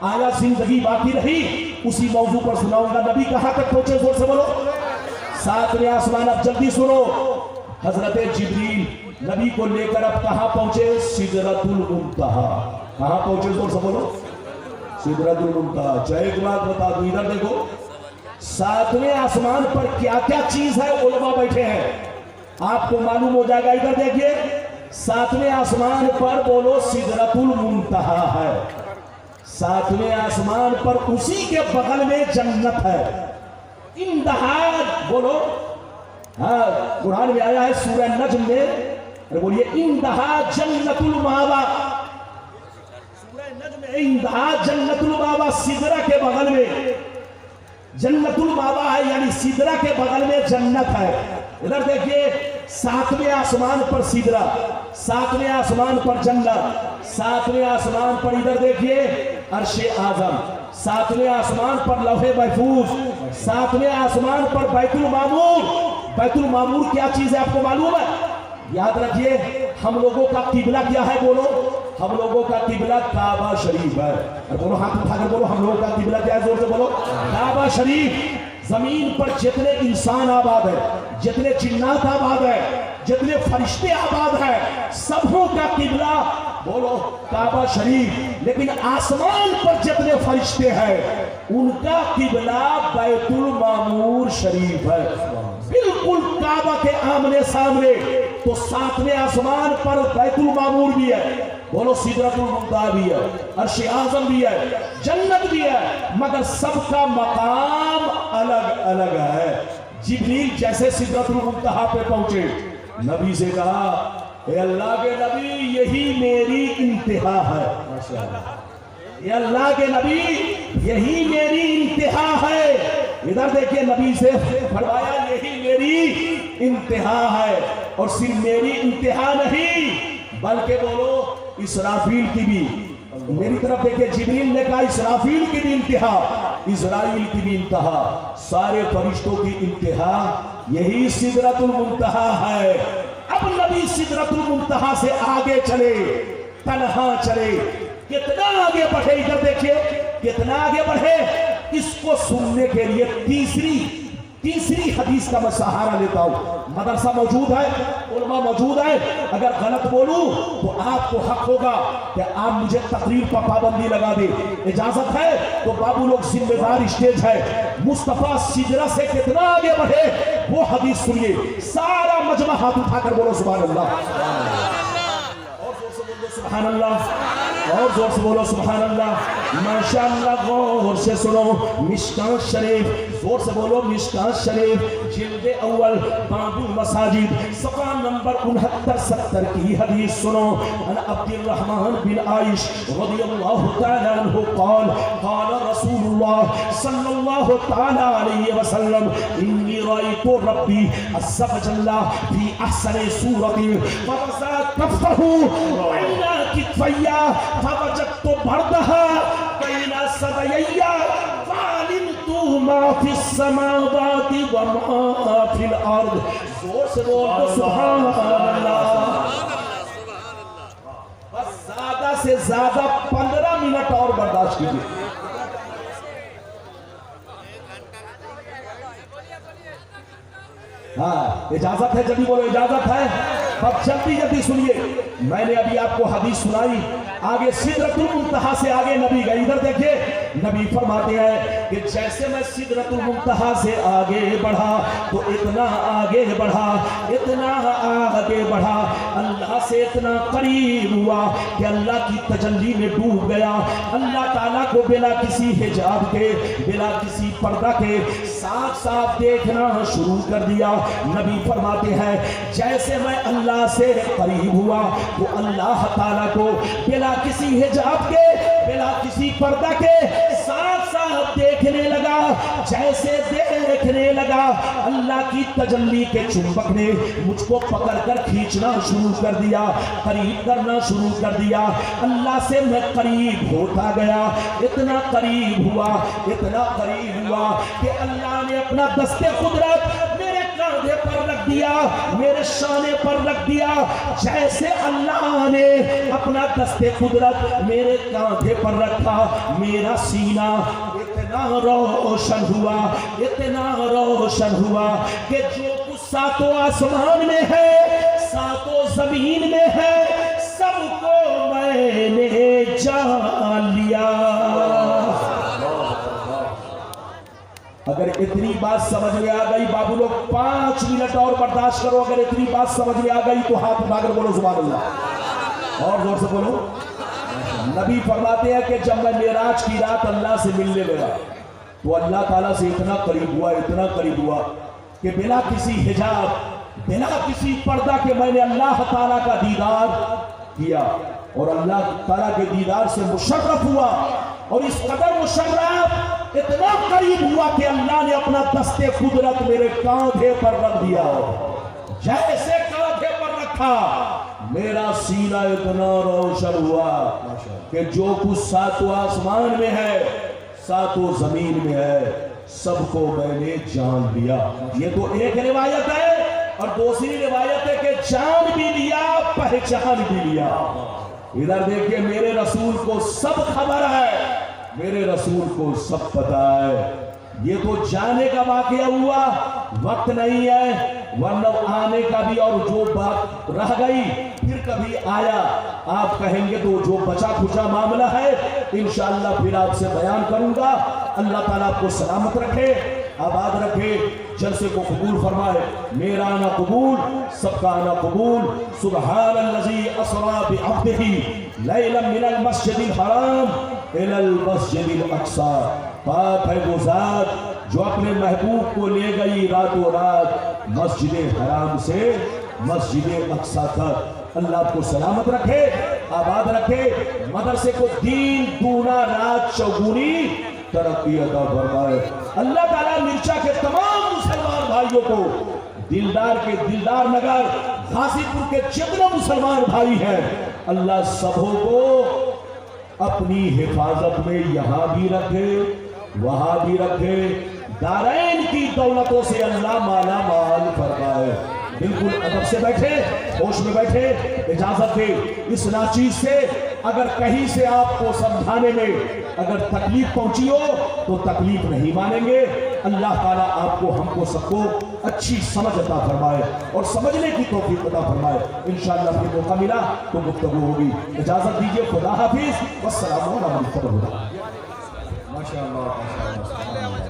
آیا زندگی باقی رہی اسی موضوع پر سناؤں گا. نبی کہاں تک پہنچے, زور سے بولو. 7ویں آسمان. اب جلدی سنو. حضرت جبریل نبی کو لے کر اب کہاں پہنچے؟ سدرۃ المنتہا. کہاں پہنچے, زور سے بولو. سدرۃ المنتہا. چاہے ایک بات بتا دوں, ادھر دیکھو 7ویں آسمان پر کیا کیا چیز ہے. علماء بیٹھے ہیں, آپ کو معلوم ہو جائے گا. ادھر دیکھیے 7ویں آسمان پر بولو سدرۃ المنتہا ہے. 7ویں آسمان پر اسی کے بغل میں جنت ہے. انتہا بولو, ہاں قرآن میں آیا ہے سورہ نجم میں, بولیے انتہا جنت الماوا. سورہ نجم میں انتہا جنت الماوا, سدرہ کے بغل میں جنت الماوا ہے, یعنی سدرہ کے بغل میں جنت ہے. ادھر دیکھیے 7ویں آسمان پر سدرہ, 7ویں آسمان پر جنت, 7ویں آسمان پر ادھر دیکھیے عرش اعظم, 7ویں آسمان پر لوح محفوظ, 7ویں آسمان پر بیت المعمور. بیت المعمور کیا چیز ہے آپ کو معلوم ہے؟ یاد رکھیے, ہم لوگوں کا قبلہ کیا ہے, بولو. ہم لوگوں کا قبلہ کعبہ شریف ہے. بولو, ہاتھ اٹھا کر بولو, ہم لوگوں کا قبلہ کیا ہے, زور سے بولو. کعبہ شریف. زمین پر جتنے انسان آباد ہے, جتنے جنات آباد ہے, جتنے فرشتے آباد ہیں, سبوں کا قبلہ بولو کعبہ شریف. لیکن آسمان پر جتنے فرشتے ہیں ان کا قبلہ بیت المعمور شریف ہے, بالکل کعبہ کے آمنے سامنے. تو 7ویں آسمان پر بیت المعمور بھی ہے, بولو سدرۃ المنتہا بھی ہے, عرش اعظم بھی ہے, جنت بھی ہے, مگر سب کا مقام الگ الگ ہے. جبریل جیسے سدرۃ المنتہا پہ پہنچے, نبی سے کہا اے اللہ کے نبی یہی میری انتہا ہے. اے اللہ کے نبی یہی میری انتہا ہے. ادھر دیکھیے نبی سے فرمایا یہی میری انتہا ہے. اور صرف میری انتہا نہیں بلکہ بولو اسرافیل کی بھی. میری طرف دیکھیں, جبریل نے کہا اسرافیل کی بھی انتہا, اسرائیل کی بھی انتہا, سارے فرشتوں کی انتہا یہی سدرۃ المنتہا ہے. اب نبی سدرۃ المنتہا سے آگے چلے, تنہا چلے, کتنا آگے بڑھے. ادھر دیکھیے کتنا آگے بڑھے. اس کو سننے کے لیے تیسری حدیث کا میں سہارا لیتا ہوں. مدرسہ موجود ہے, علماء موجود ہے, اگر غلط بولوں تو آپ کو حق ہوگا کہ آپ مجھے تقریر پر پابندی لگا دیں. اجازت ہے تو بابو لوگ ذمہ دار اسٹیج ہے. مصطفیٰ سدرہ سے کتنا آگے بڑھے وہ حدیث سنیے. سارا مجمع ہاتھ اٹھا کر بولو سبحان اللہ, اور زور سے بولو سبحان اللہ, اور زور سے بولو سبحان اللہ. ماشاءاللہ غور سے سنو. مشکات شریف, زور سے بولو مشکات شریف, جلد اول باب المساجد, صفحہ نمبر 69-70 کی حدیث سنو. ان عبد الرحمن بن عائش رضی اللہ تعالی عنہ قال قال رسول اللہ صلی اللہ تعالی علیہ وسلم انی رأیت ربی عز وجل فی احسن صورت فوضع کفہ بین کتفی فوجدت بردها بین صدیی علمتو ما فی السماوات و ما فی الارض. زور سے بول تو سبحان اللہ. بس زیادہ سے زیادہ 15 منٹ اور برداشت کیجیے. ہاں اجازت ہے؟ جلدی بولو اجازت ہے. اب جلدی جلدی سنیے. میں نے ابھی آپ کو حدیث سنائی. آگے سدرۃ المنتہا سے آگے نبی گئے. ادھر دیکھیے نبی فرماتے ہیں کہ جیسے میں سدرۃ المنتہا سے آگے بڑھا تو اتنا آگے بڑھا، اتنا آگے بڑھا، اللہ سے اتنا قریب ہوا کہ اللہ کی تجلی میں ڈوب گیا. اللہ تعالیٰ کو بلا کسی حجاب کے، بلا کسی پردہ کے صاف صاف دیکھنا شروع کر دیا. نبی فرماتے ہیں جیسے میں اللہ سے قریب ہوا تو اللہ تعالیٰ کو بلا کسی حجاب کے، بلا کسی پردہ کے صاف صاف دیکھنے لگا. جیسے دیکھنے لگا اللہ کی تجلی کے چنبک نے مجھ کو پکڑ کر کھینچنا شروع کر دیا، قریب کرنا شروع کر دیا. اللہ سے میں قریب ہوتا گیا، اتنا قریب ہوا، اتنا قریب ہوا کہ اللہ نے اپنا دست قدرت میرے کاندھے پر رکھ دیا، میرے شانے پر رکھ دیا. جیسے اللہ نے اپنا دست قدرت میرے کاندھے پر رکھا، میرا سینہ اتنا روشن ہوا، اتنا روشن ہوا کہ جو کچھ ساتوں آسمان میں ہے، ساتوں زمین میں ہے، سب کو میں نے جان لیا. اگر اتنی بات سمجھ میں آ گئی بابو لوگ 5 منٹ اور برداشت کرو. اگر اتنی بات سمجھ میں آ گئی تو ہاتھ اٹھا کر بولو سبحان اللہ، اور زور سے بولو. نبی فرماتے ہیں کہ جب میں معراج کی رات اللہ سے ملنے لگا تو اللہ تعالیٰ سے اتنا قریب ہوا، اتنا قریب ہوا کہ بلا کسی حجاب، بلا کسی پردہ کے میں نے اللہ تعالیٰ کا دیدار کیا اور اللہ تعالیٰ کے دیدار سے مشرف ہوا. اور اس قدر مشرف، اتنا قریب ہوا کہ اللہ نے اپنا دست قدرت میرے کاندھے پر رکھ دیا. جیسے کاندھے پر رکھا میرا سینہ اتنا روشن ہوا کہ جو کچھ ساتوں آسمان میں ہے، ساتوں زمین میں ہے، سب کو میں نے جان لیا. یہ تو ایک روایت ہے. اور دوسری روایت ہے کہ جان بھی لیا، پہچان بھی لیا. ادھر دیکھیے میرے رسول کو سب خبر ہے، میرے رسول کو سب پتہ ہے. یہ تو جانے کا واقعہ ہوا، وقت نہیں ہے، ورنہ آنے کا بھی. اور جو بات رہ گئی پھر کبھی آیا آپ کہیں گے تو جو بچا کھچا معاملہ ہے انشاءاللہ پھر آپ سے بیان کروں گا. اللہ تعالیٰ آپ کو سلامت رکھے، آباد رکھے، جلسے کو قبول فرمائے. میرا آنا قبول، سب کا آنا قبول. سبحان الذی اسریٰ بعبدہ لیلا من المسجد الحرام الی المسجد الاقصی. پاک ہے وہ ذات جو اپنے محبوب کو لے گئی راتوں رات مسجد حرام سے مسجد اقصی تک. اللہ آپ کو سلامت رکھے، آباد رکھے. مدرسے کو دین دونا رات چوگنی ترقی عطا فرمائے. اللہ تعالیٰ مرچا کے تمام مسلمان بھائیوں کو، دلدار کے دلدار نگر غازی پور کے جتنے مسلمان بھائی ہیں، اللہ سبوں کو اپنی حفاظت میں یہاں بھی رکھے، وہاں بھی رکھے. دارین کی دولتوں سے اللہ مالا مال فرمائے. بالکل ادب سے بیٹھے، ہوش میں بیٹھے. اجازت دے اس ناچیز سے اگر کہیں سے آپ کو سمجھانے میں اگر تکلیف پہنچی ہو تو تکلیف نہیں مانیں گے. اللہ تعالیٰ آپ کو، ہم کو، سب کو اچھی سمجھ عطا فرمائے اور سمجھنے کی توفیق عطا فرمائے. انشاءاللہ پھر موقع ملا تو گفتگو ہوگی. اجازت دیجیے. خدا حافظ. والسلام علیکم ورحمۃ اللہ. ماشاءاللہ.